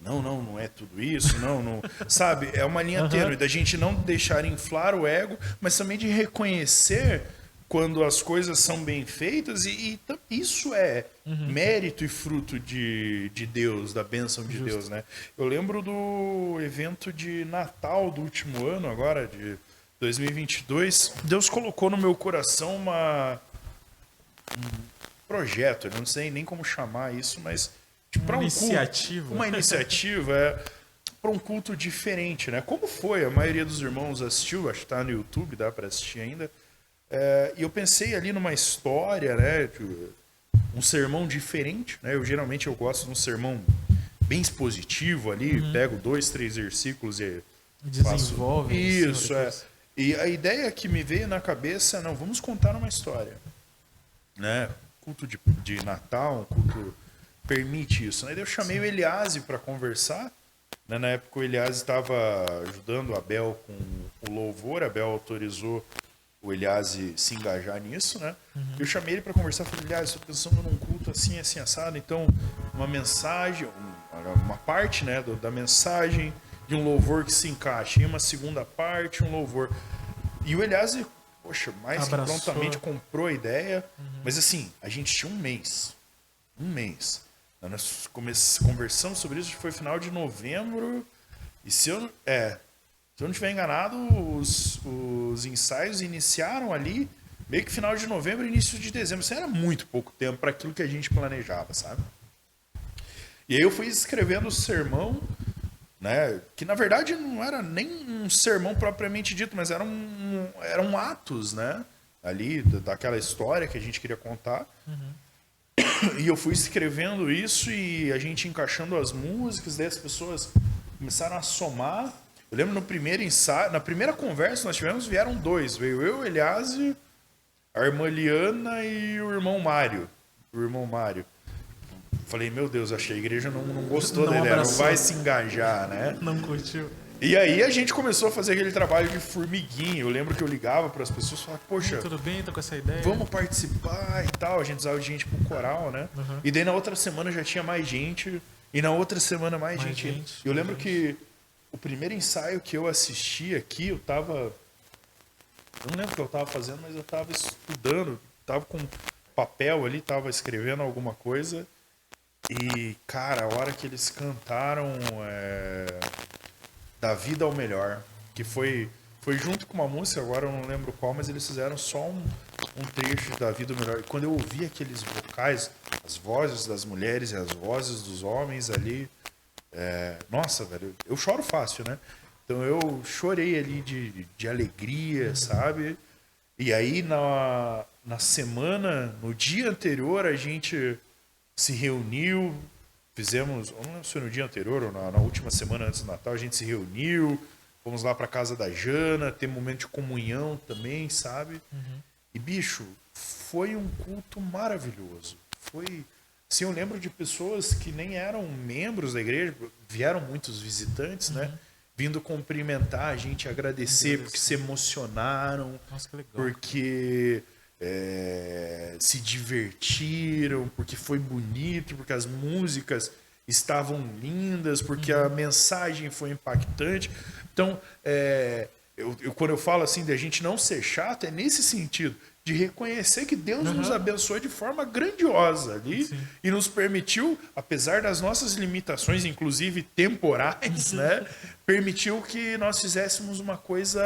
Speaker 2: não é tudo isso, não. Sabe? É uma linha tênue da gente não deixar inflar o ego, mas também de reconhecer quando as coisas são bem feitas e isso é mérito e fruto de Deus, da bênção de Deus, né? Eu lembro do evento de Natal do último ano, agora, de 2022. Deus colocou no meu coração um projeto, eu não sei nem como chamar isso, mas para
Speaker 1: uma iniciativa.
Speaker 2: Uma iniciativa para um culto diferente, né? Como foi? A maioria dos irmãos assistiu, acho que está no YouTube, dá para assistir ainda. E eu pensei ali numa história, né? Um sermão diferente, né? Geralmente eu gosto de um sermão bem expositivo ali, pego 2, 3 versículos e
Speaker 1: desenvolve
Speaker 2: isso. E a ideia que me veio na cabeça, não, vamos contar uma história, né? Culto de Natal, um culto permite isso, né? Eu chamei o Eliase para conversar, né? Na época o Eliase estava ajudando o Abel com o louvor, Abel autorizou o Eliase se engajar nisso, né? Eu chamei ele para conversar, falei, Eliase, estou pensando num culto assim, assim, assado, então uma mensagem, uma parte, né, da mensagem de um louvor que se encaixe, e uma segunda parte, um louvor. E o Eliase, poxa, mais que prontamente comprou a ideia, mas assim, a gente tinha um mês. Nós conversamos sobre isso, foi final de novembro, e se eu não estiver enganado, os ensaios iniciaram ali, meio que final de novembro, início de dezembro. Isso era muito pouco tempo para aquilo que a gente planejava, sabe? E aí eu fui escrevendo o sermão, né, que na verdade não era nem um sermão propriamente dito, mas eram atos, né, ali daquela história que a gente queria contar. E eu fui escrevendo isso e a gente encaixando as músicas, daí as pessoas começaram a somar. Eu lembro no primeiro ensaio, na primeira conversa que nós tivemos, vieram 2. Veio eu, Eliase, a irmã Liana e o irmão Mário. Falei, meu Deus, achei que a igreja não gostou dele, não vai se engajar, né?
Speaker 1: Não curtiu.
Speaker 2: E aí a gente começou a fazer aquele trabalho de formiguinha. Eu lembro que eu ligava para as pessoas e falava, poxa,
Speaker 1: tudo bem, tô com essa ideia.
Speaker 2: Vamos participar e tal. A gente precisava de gente pro coral, né? E daí na outra semana já tinha mais gente. E na outra semana mais gente. Eu lembro que o primeiro ensaio que eu assisti aqui, eu não lembro o que eu tava fazendo, mas eu tava estudando. Tava com papel ali, tava escrevendo alguma coisa. E, cara, a hora que eles cantaram Da Vida ao Melhor, que foi junto com uma música, agora eu não lembro qual, mas eles fizeram só um trecho da Vida ao Melhor. E quando eu ouvi aqueles vocais, as vozes das mulheres e as vozes dos homens ali, nossa, velho, eu choro fácil, né? Então eu chorei ali de alegria, sabe? E aí na semana, no dia anterior, a gente se reuniu, fizemos, eu não lembro se foi no dia anterior ou na última semana antes do Natal, a gente se reuniu, fomos lá para casa da Jana, ter um momento de comunhão também, sabe? E, bicho, foi um culto maravilhoso. Assim, eu lembro de pessoas que nem eram membros da igreja, vieram muitos visitantes, né? Vindo cumprimentar a gente, agradecer, porque se emocionaram.
Speaker 1: Nossa, que legal.
Speaker 2: Porque se divertiram, porque foi bonito, porque as músicas estavam lindas, porque a mensagem foi impactante. Então, quando eu falo assim de a gente não ser chato, é nesse sentido, de reconhecer que Deus nos abençoou de forma grandiosa ali e nos permitiu, apesar das nossas limitações, inclusive temporais, né, permitiu que nós fizéssemos uma coisa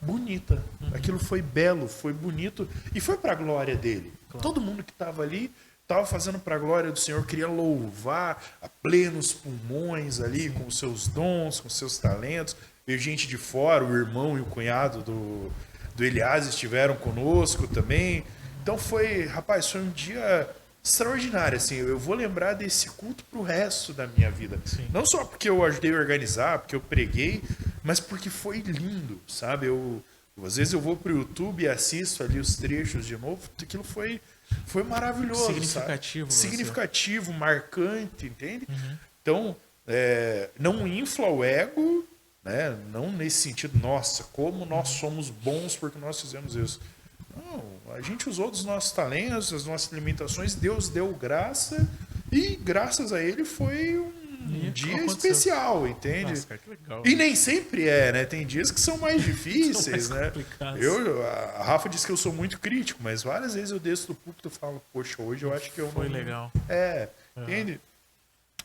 Speaker 2: bonita. Aquilo foi belo, foi bonito e foi para a glória dele. Claro. Todo mundo que estava ali estava fazendo para a glória do Senhor, queria louvar a plenos pulmões ali, com os seus dons, com os seus talentos. Veio gente de fora, o irmão e o cunhado do Elias estiveram conosco também. Então foi um dia extraordinário, assim. Eu vou lembrar desse culto pro resto da minha vida. Sim. Não só porque eu ajudei a organizar, porque eu preguei, mas porque foi lindo, sabe? Às vezes eu vou pro YouTube e assisto ali os trechos de novo. Aquilo foi maravilhoso.
Speaker 1: Significativo.
Speaker 2: Sabe? Significativo, marcante, entende? Então, não infla o ego, né? Não nesse sentido, nossa, como nós somos bons porque nós fizemos isso. Não, a gente usou dos nossos talentos, das nossas limitações, Deus deu graça e graças a ele foi um dia especial, entende?
Speaker 1: Nossa, cara, que legal.
Speaker 2: E nem sempre né? Tem dias que são mais difíceis, né? A Rafa disse que eu sou muito crítico, mas várias vezes eu desço do púlpito e falo, poxa, hoje eu acho que eu
Speaker 1: foi legal.
Speaker 2: Entende?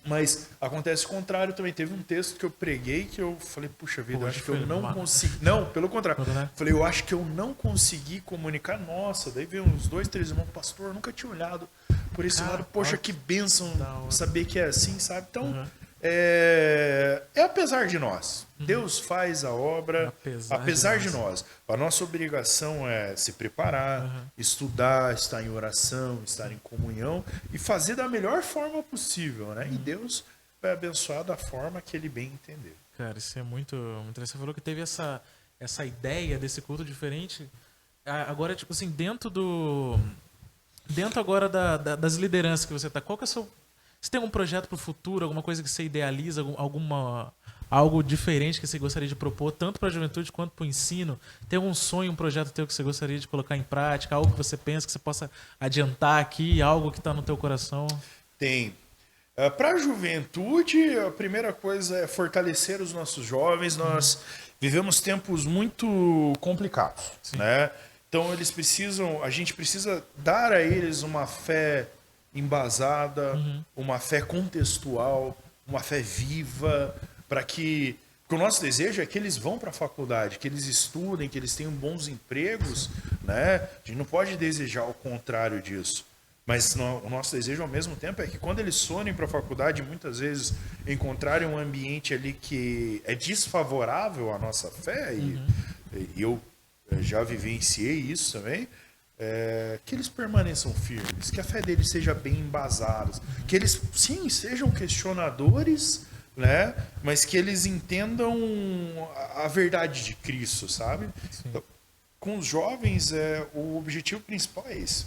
Speaker 2: Mas acontece o contrário também. Teve um texto que eu preguei que eu falei, puxa vida, eu acho que eu não consegui. Não, pelo contrário. Falei, eu acho que eu não consegui comunicar. Nossa, daí veio uns 2, 3 irmãos, pastor, eu nunca tinha olhado por esse lado. Poxa, que bênção saber que é assim, sabe? Então, apesar de nós. Deus faz a obra apesar de nós. A nossa obrigação é se preparar, estudar, estar em oração, estar em comunhão e fazer da melhor forma possível, né? E Deus vai abençoar da forma que ele bem entender.
Speaker 1: Cara, isso é muito interessante. Você falou que teve essa ideia desse culto diferente. Agora, tipo assim, dentro agora das lideranças que você tá, qual que é o seu... Você tem algum projeto para o futuro, alguma coisa que você idealiza, algo diferente que você gostaria de propor, tanto para a juventude quanto para o ensino? Tem algum sonho, um projeto teu que você gostaria de colocar em prática, algo que você pensa que você possa adiantar aqui, algo que está no teu coração?
Speaker 2: Tem. Para a juventude, a primeira coisa é fortalecer os nossos jovens. Nós vivemos tempos muito complicados, né? Então a gente precisa dar a eles uma fé embasada, uma fé contextual, uma fé viva, para que o nosso desejo é que eles vão para a faculdade, que eles estudem, que eles tenham bons empregos, né? A gente não pode desejar o contrário disso. Mas o nosso desejo ao mesmo tempo é que quando eles forem para a faculdade, muitas vezes encontrarem um ambiente ali que é desfavorável à nossa fé, e eu já vivenciei isso também, que eles permaneçam firmes, que a fé deles seja bem embasada, que eles, sim, sejam questionadores, né? Mas que eles entendam a verdade de Cristo, sabe? Então, com os jovens, o objetivo principal é esse: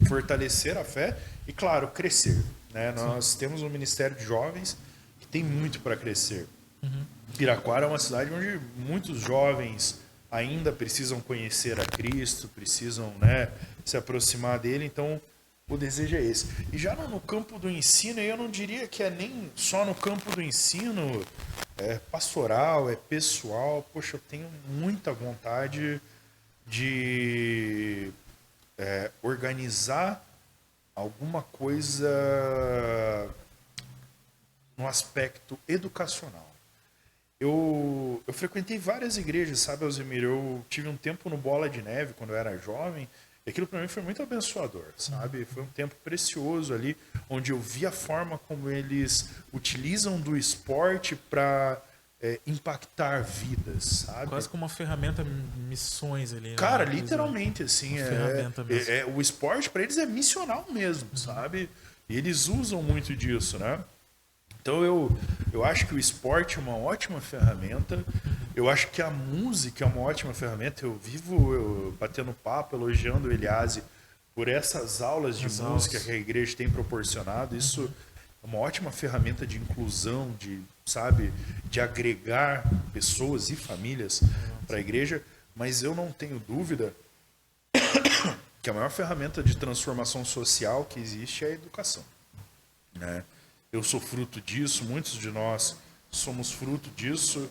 Speaker 2: fortalecer a fé e, claro, crescer, né? Nós temos um ministério de jovens que tem muito para crescer. Piraquara é uma cidade onde muitos jovens ainda precisam conhecer a Cristo, precisam, né, se aproximar dele. Então, o desejo é esse. E já no campo do ensino, eu não diria que é nem só no campo do ensino, é pastoral, é pessoal. Poxa, eu tenho muita vontade de organizar alguma coisa no aspecto educacional. Eu frequentei várias igrejas, sabe, Alzimir? Eu tive um tempo no Bola de Neve quando eu era jovem, e aquilo para mim foi muito abençoador, sabe? Foi um tempo precioso ali, onde eu vi a forma como eles utilizam do esporte para impactar vidas, sabe?
Speaker 1: Quase como uma ferramenta missões ali. Né?
Speaker 2: Cara, literalmente, assim, o esporte para eles é missional mesmo, sabe? E eles usam muito disso, né? Então eu acho que o esporte é uma ótima ferramenta. Eu acho que a música é uma ótima ferramenta. Eu vivo batendo papo, elogiando o Eliase por essas aulas de música que a igreja tem proporcionado. Isso é uma ótima ferramenta de inclusão, de agregar pessoas e famílias para a igreja. Mas eu não tenho dúvida que a maior ferramenta de transformação social que existe é a educação, né? Eu sou fruto disso, muitos de nós somos fruto disso.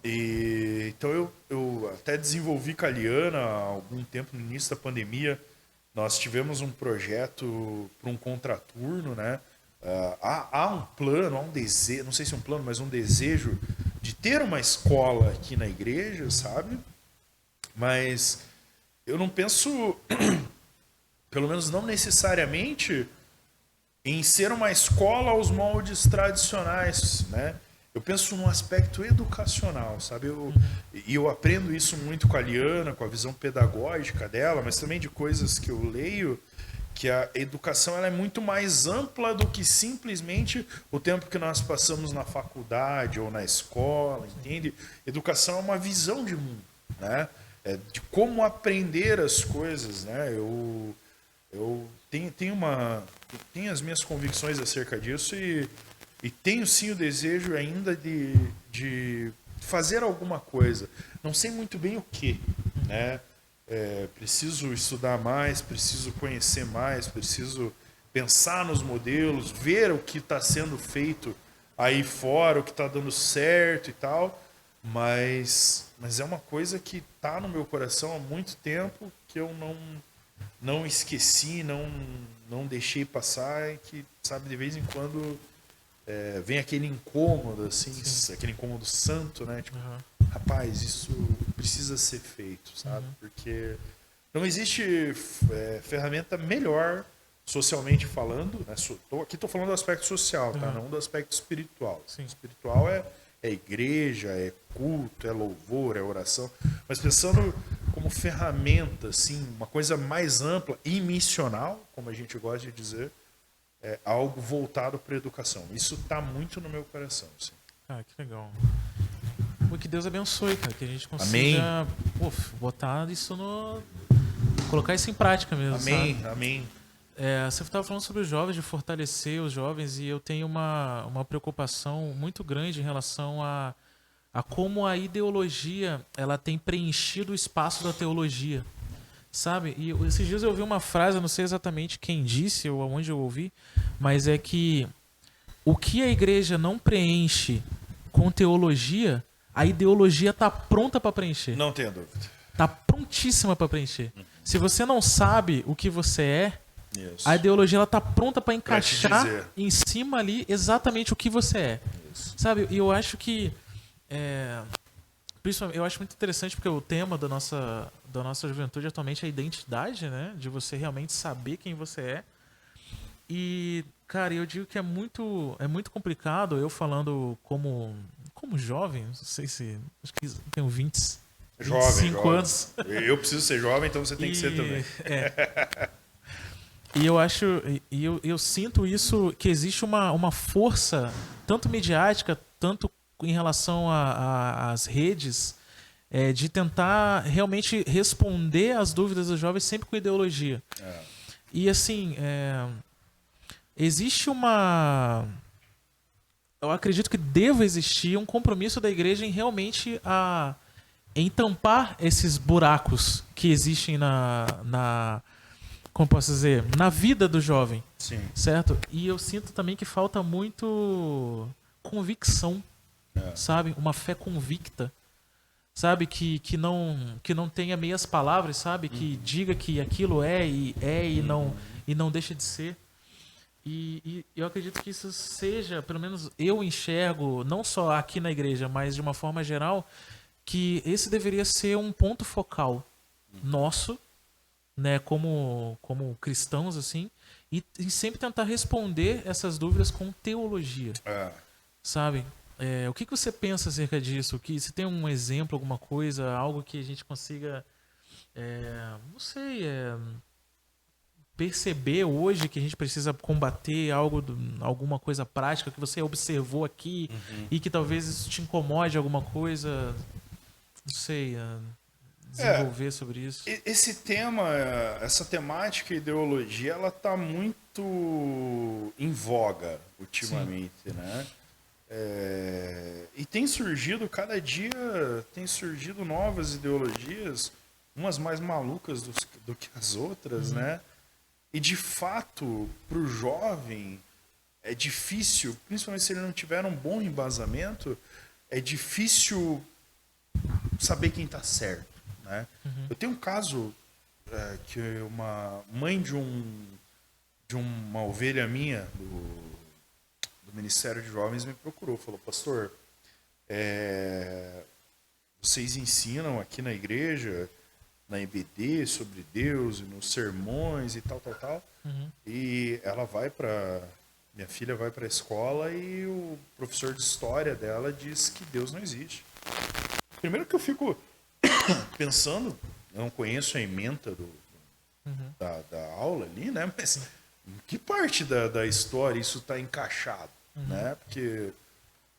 Speaker 2: E, então eu até desenvolvi com a Liana há algum tempo, no início da pandemia. Nós tivemos um projeto para um contraturno, né? Há um plano, há um desejo, não sei se é um plano, mas um desejo de ter uma escola aqui na igreja, sabe? Mas eu não penso, pelo menos não necessariamente, em ser uma escola aos moldes tradicionais, né? Eu penso num aspecto educacional, sabe? Eu aprendo isso muito com a Liana, com a visão pedagógica dela, mas também de coisas que eu leio, que a educação ela é muito mais ampla do que simplesmente o tempo que nós passamos na faculdade ou na escola, entende? Educação é uma visão de mundo, né? De como aprender as coisas, né? Eu tenho as minhas convicções acerca disso e tenho sim o desejo ainda de fazer alguma coisa. Não sei muito bem o que, né? Preciso estudar mais, preciso conhecer mais, preciso pensar nos modelos, ver o que está sendo feito aí fora, o que está dando certo e tal. Mas é uma coisa que está no meu coração há muito tempo, que eu não esqueci, não deixei passar, e que, sabe, de vez em quando vem aquele incômodo, assim, aquele incômodo santo, né? Tipo, rapaz, isso precisa ser feito, sabe? Porque não existe ferramenta melhor, socialmente falando, né? Aqui estou falando do aspecto social, tá? Não do aspecto espiritual.
Speaker 1: Sim.
Speaker 2: Espiritual é igreja, é culto, é louvor, é oração. Mas pensando como ferramenta, assim, uma coisa mais ampla e missional, como a gente gosta de dizer, algo voltado para a educação. Isso está muito no meu coração. Assim.
Speaker 1: Ah, que legal. Que Deus abençoe, cara, que a gente consiga botar isso colocar isso em prática mesmo.
Speaker 2: Amém,
Speaker 1: sabe?
Speaker 2: amém.
Speaker 1: Você estava falando sobre os jovens, de fortalecer os jovens, e eu tenho uma preocupação muito grande em relação a como a ideologia ela tem preenchido o espaço da teologia. Sabe? E esses dias eu ouvi uma frase, eu não sei exatamente quem disse ou aonde eu ouvi, mas é que o que a igreja não preenche com teologia, a ideologia está pronta para preencher.
Speaker 2: Não tenha dúvida.
Speaker 1: Está prontíssima para preencher. Se você não sabe o que você é,
Speaker 2: Isso.
Speaker 1: a ideologia está pronta para encaixar em cima ali exatamente o que você é. Isso. Sabe? E eu acho que eu acho muito interessante porque o tema da nossa juventude atualmente é a identidade, né? De você realmente saber quem você é. E, cara, eu digo que é muito complicado, eu falando como jovem, não sei se... Acho que tenho 25 anos.
Speaker 2: Eu preciso ser jovem, então você tem que ser também.
Speaker 1: E eu acho... eu sinto isso, que existe uma força, tanto midiática, tanto em relação às redes, de tentar realmente responder às dúvidas dos jovens sempre com ideologia. E assim, existe eu acredito que deva existir um compromisso da igreja em realmente em tampar esses buracos que existem como posso dizer, na vida do jovem.
Speaker 2: Sim.
Speaker 1: Certo? E eu sinto também que falta muito convicção. Sabe? Uma fé convicta, sabe? Que não tenha meias palavras, sabe? Que diga que aquilo e não deixa de ser. E eu acredito que isso seja, pelo menos eu enxergo, não só aqui na igreja, mas de uma forma geral, que esse deveria ser um ponto focal nosso, né? Como cristãos, assim, e sempre tentar responder essas dúvidas com teologia, sabe? O que você pensa acerca disso? Se tem um exemplo, alguma coisa, algo que a gente consiga, não sei, perceber hoje que a gente precisa combater alguma coisa prática que você observou aqui e que talvez isso te incomode alguma coisa, não sei, desenvolver sobre isso.
Speaker 2: Esse tema, essa temática ideologia, ela está muito em voga ultimamente, Sim. né? E tem surgido, cada dia, novas ideologias umas mais malucas do que as outras, né? E de fato, para o jovem, é difícil, principalmente se ele não tiver um bom embasamento, é difícil saber quem está certo, né? Eu tenho um caso que uma mãe de uma ovelha minha do Ministério de Jovens me procurou, falou: pastor, vocês ensinam aqui na igreja, na EBD, sobre Deus, e nos sermões e tal. E minha filha vai para a escola e o professor de história dela diz que Deus não existe. Primeiro que eu fico pensando, eu não conheço a ementa da aula ali, né? Mas em que parte da história isso está encaixado, né? Porque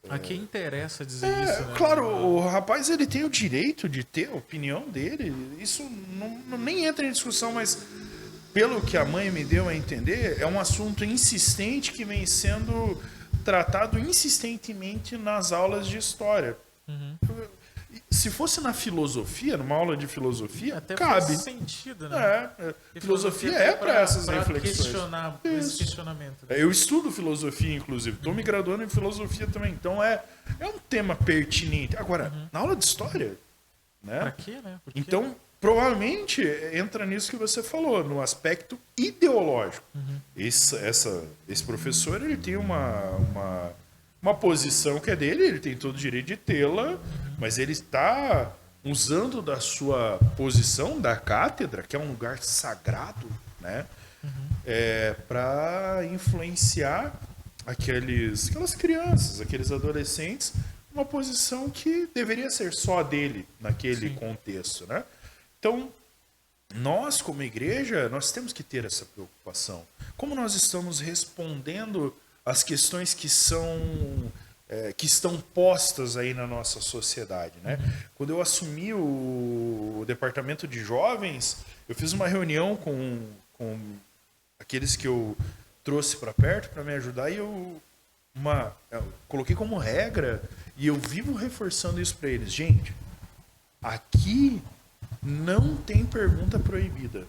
Speaker 1: a quem interessa dizer isso, né?
Speaker 2: Claro, o rapaz ele tem o direito de ter a opinião dele. Isso nem entra em discussão, mas pelo que a mãe me deu a entender, é um assunto insistente que vem sendo tratado insistentemente nas aulas de história. Se fosse na filosofia, numa aula de filosofia,
Speaker 1: até
Speaker 2: cabe.
Speaker 1: faz sentido, né?
Speaker 2: Filosofia é para essas reflexões.
Speaker 1: Questionar esse questionamento. Né?
Speaker 2: Eu estudo filosofia, inclusive. Estou me graduando em filosofia também. Então é um tema pertinente. Agora, na aula de história, né?
Speaker 1: Pra quê, né?
Speaker 2: Então, provavelmente entra nisso que você falou, no aspecto ideológico. Esse professor ele tem uma posição que é dele, ele tem todo o direito de tê-la, mas ele está usando da sua posição da cátedra, que é um lugar sagrado, né? Para influenciar aquelas crianças, aqueles adolescentes, uma posição que deveria ser só dele naquele contexto, né? Então, nós como igreja, nós temos que ter essa preocupação. Como nós estamos respondendo às questões que estão postas aí na nossa sociedade, né? Quando eu assumi o departamento de jovens, eu fiz uma reunião com aqueles que eu trouxe para perto para me ajudar e eu coloquei como regra e eu vivo reforçando isso para eles. Gente, aqui não tem pergunta proibida.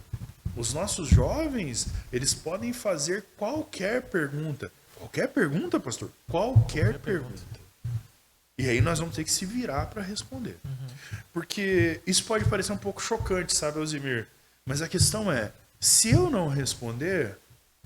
Speaker 2: Os nossos jovens, eles podem fazer qualquer pergunta. Qualquer pergunta, pastor? Qualquer pergunta. E aí nós vamos ter que se virar para responder. Porque isso pode parecer um pouco chocante, sabe, Alzimir? Mas a questão é, se eu não responder,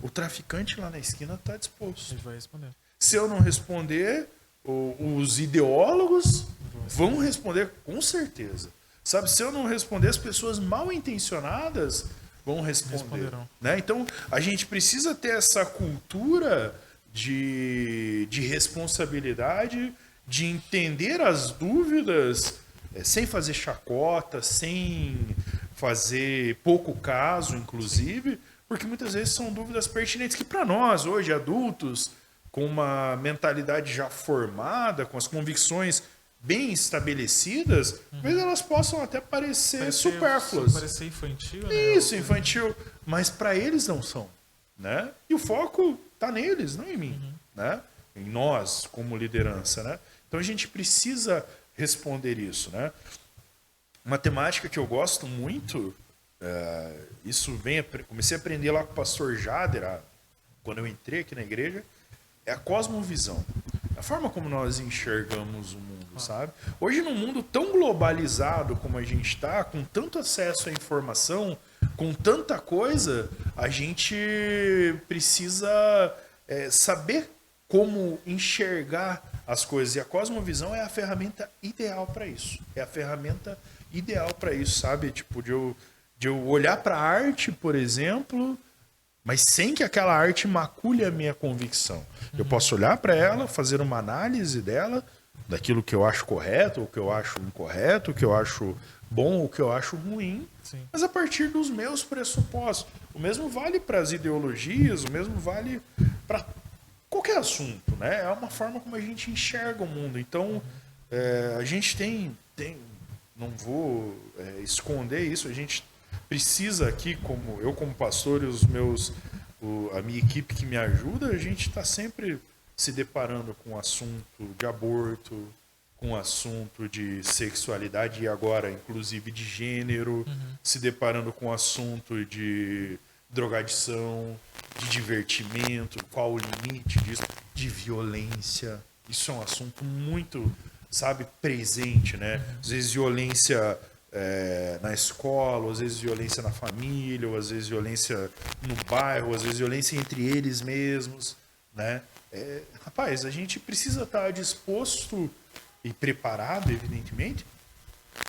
Speaker 2: o traficante lá na esquina está disposto.
Speaker 1: Ele vai responder.
Speaker 2: Se eu não responder, os ideólogos vão responder com certeza. Sabe, se eu não responder, as pessoas mal intencionadas vão responder. Né? Então, a gente precisa ter essa cultura de responsabilidade, de entender as dúvidas sem fazer chacota, sem fazer pouco caso, inclusive, porque muitas vezes são dúvidas pertinentes que para nós, hoje, adultos, com uma mentalidade já formada, com as convicções bem estabelecidas, talvez elas possam até parecer supérfluas.
Speaker 1: Parecer infantil, né?
Speaker 2: Isso, infantil. Mas para eles não são. Né? E o foco está neles, não em mim. Né? Em nós, como liderança. Né? Então a gente precisa responder isso. Né? Uma temática que eu gosto muito, comecei a aprender lá com o pastor Jader, quando eu entrei aqui na igreja, é a cosmovisão. A forma como nós enxergamos o mundo, sabe? Hoje, num mundo tão globalizado como a gente está, com tanto acesso à informação, com tanta coisa, a gente precisa saber como enxergar as coisas. E a cosmovisão é a ferramenta ideal para isso. É a ferramenta ideal para isso, sabe? Tipo, de eu olhar para a arte, por exemplo, mas sem que aquela arte macule a minha convicção. Eu posso olhar para ela, fazer uma análise dela, daquilo que eu acho correto, o que eu acho incorreto, o que eu acho bom, o que eu acho ruim, mas a partir dos meus pressupostos. O mesmo vale para as ideologias, o mesmo vale para qualquer assunto, né? É uma forma como a gente enxerga o mundo. Então, a gente tem, não vou esconder isso, a gente precisa aqui, como pastor e a minha equipe que me ajuda, a gente está sempre se deparando com o assunto de aborto, com o assunto de sexualidade e agora, inclusive, de gênero, se deparando com o assunto de drogadição, de divertimento, qual o limite disso, de violência. Isso é um assunto muito, sabe, presente, né? Às vezes violência na escola, às vezes violência na família, ou às vezes violência no bairro, às vezes violência entre eles mesmos, né? Rapaz, a gente precisa estar disposto e preparado, evidentemente,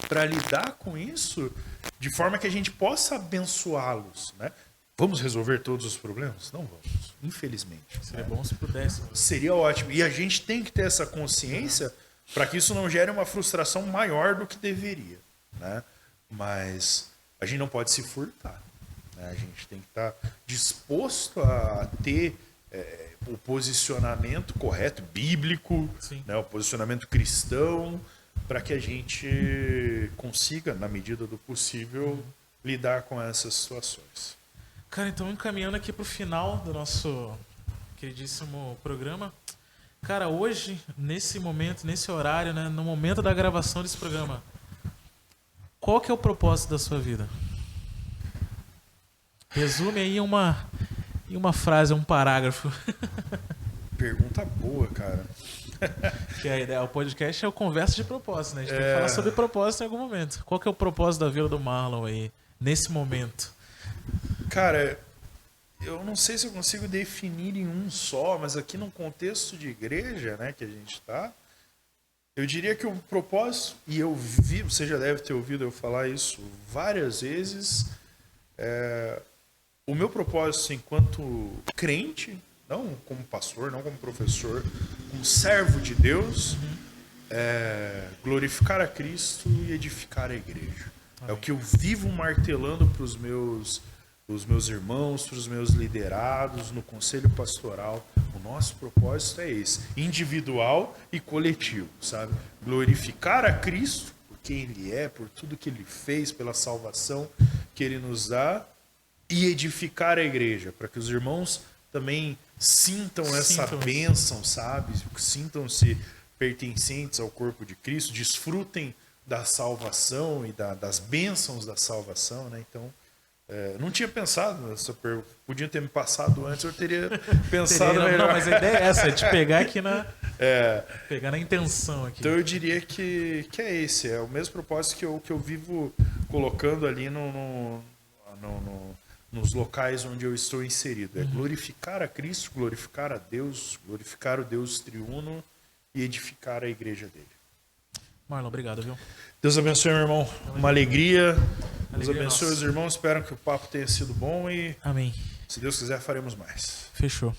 Speaker 2: para lidar com isso de forma que a gente possa abençoá-los, né? Vamos resolver todos os problemas? Não vamos, infelizmente.
Speaker 1: Seria bom se pudesse.
Speaker 2: Seria ótimo. E a gente tem que ter essa consciência para que isso não gere uma frustração maior do que deveria, né? Mas a gente não pode se furtar, né? A gente tem que estar disposto a ter o posicionamento correto, bíblico, né? O posicionamento cristão, para que a gente consiga, na medida do possível, lidar com essas situações.
Speaker 1: Cara, então encaminhando aqui para o final do nosso queridíssimo programa. Cara, hoje, nesse momento, nesse horário, né, no momento da gravação desse programa, qual que é o propósito da sua vida? Resume aí em uma frase, um parágrafo.
Speaker 2: Pergunta boa, cara.
Speaker 1: Que a ideia, o podcast é o conversa de propósito, né? A gente tem que falar sobre propósito em algum momento. Qual que é o propósito da vida do Marlon aí, nesse momento?
Speaker 2: Cara, eu não sei se eu consigo definir em um só, mas aqui num contexto de igreja, né, que a gente está, eu diria que o propósito, e eu vi, você já deve ter ouvido eu falar isso várias vezes, o meu propósito enquanto crente, não como pastor, não como professor, como servo de Deus, é glorificar a Cristo e edificar a igreja. Amém. É o que eu vivo martelando para os meus irmãos, para os meus liderados, no conselho pastoral. O nosso propósito é esse, individual e coletivo, sabe? Glorificar a Cristo por quem Ele é, por tudo que Ele fez, pela salvação que Ele nos dá, e edificar a igreja, para que os irmãos também sintam essa bênção, sabe? Sintam-se pertencentes ao corpo de Cristo, desfrutem da salvação e das bênçãos da salvação, né? Então, não tinha pensado nessa pergunta. Podia ter me passado antes, eu teria pensado melhor.
Speaker 1: Não, mas a ideia é essa, é te pegar aqui pegar na intenção aqui.
Speaker 2: Então eu diria que é esse, é o mesmo propósito que eu vivo colocando ali nos locais onde eu estou inserido. É glorificar a Cristo, glorificar a Deus, glorificar o Deus triuno e edificar a igreja dele.
Speaker 1: Marlon, obrigado, viu?
Speaker 2: Deus abençoe, meu irmão. Uma alegria. Deus abençoe os irmãos. Espero que o papo tenha sido bom e,
Speaker 1: amém.
Speaker 2: Se Deus quiser, faremos mais.
Speaker 1: Fechou.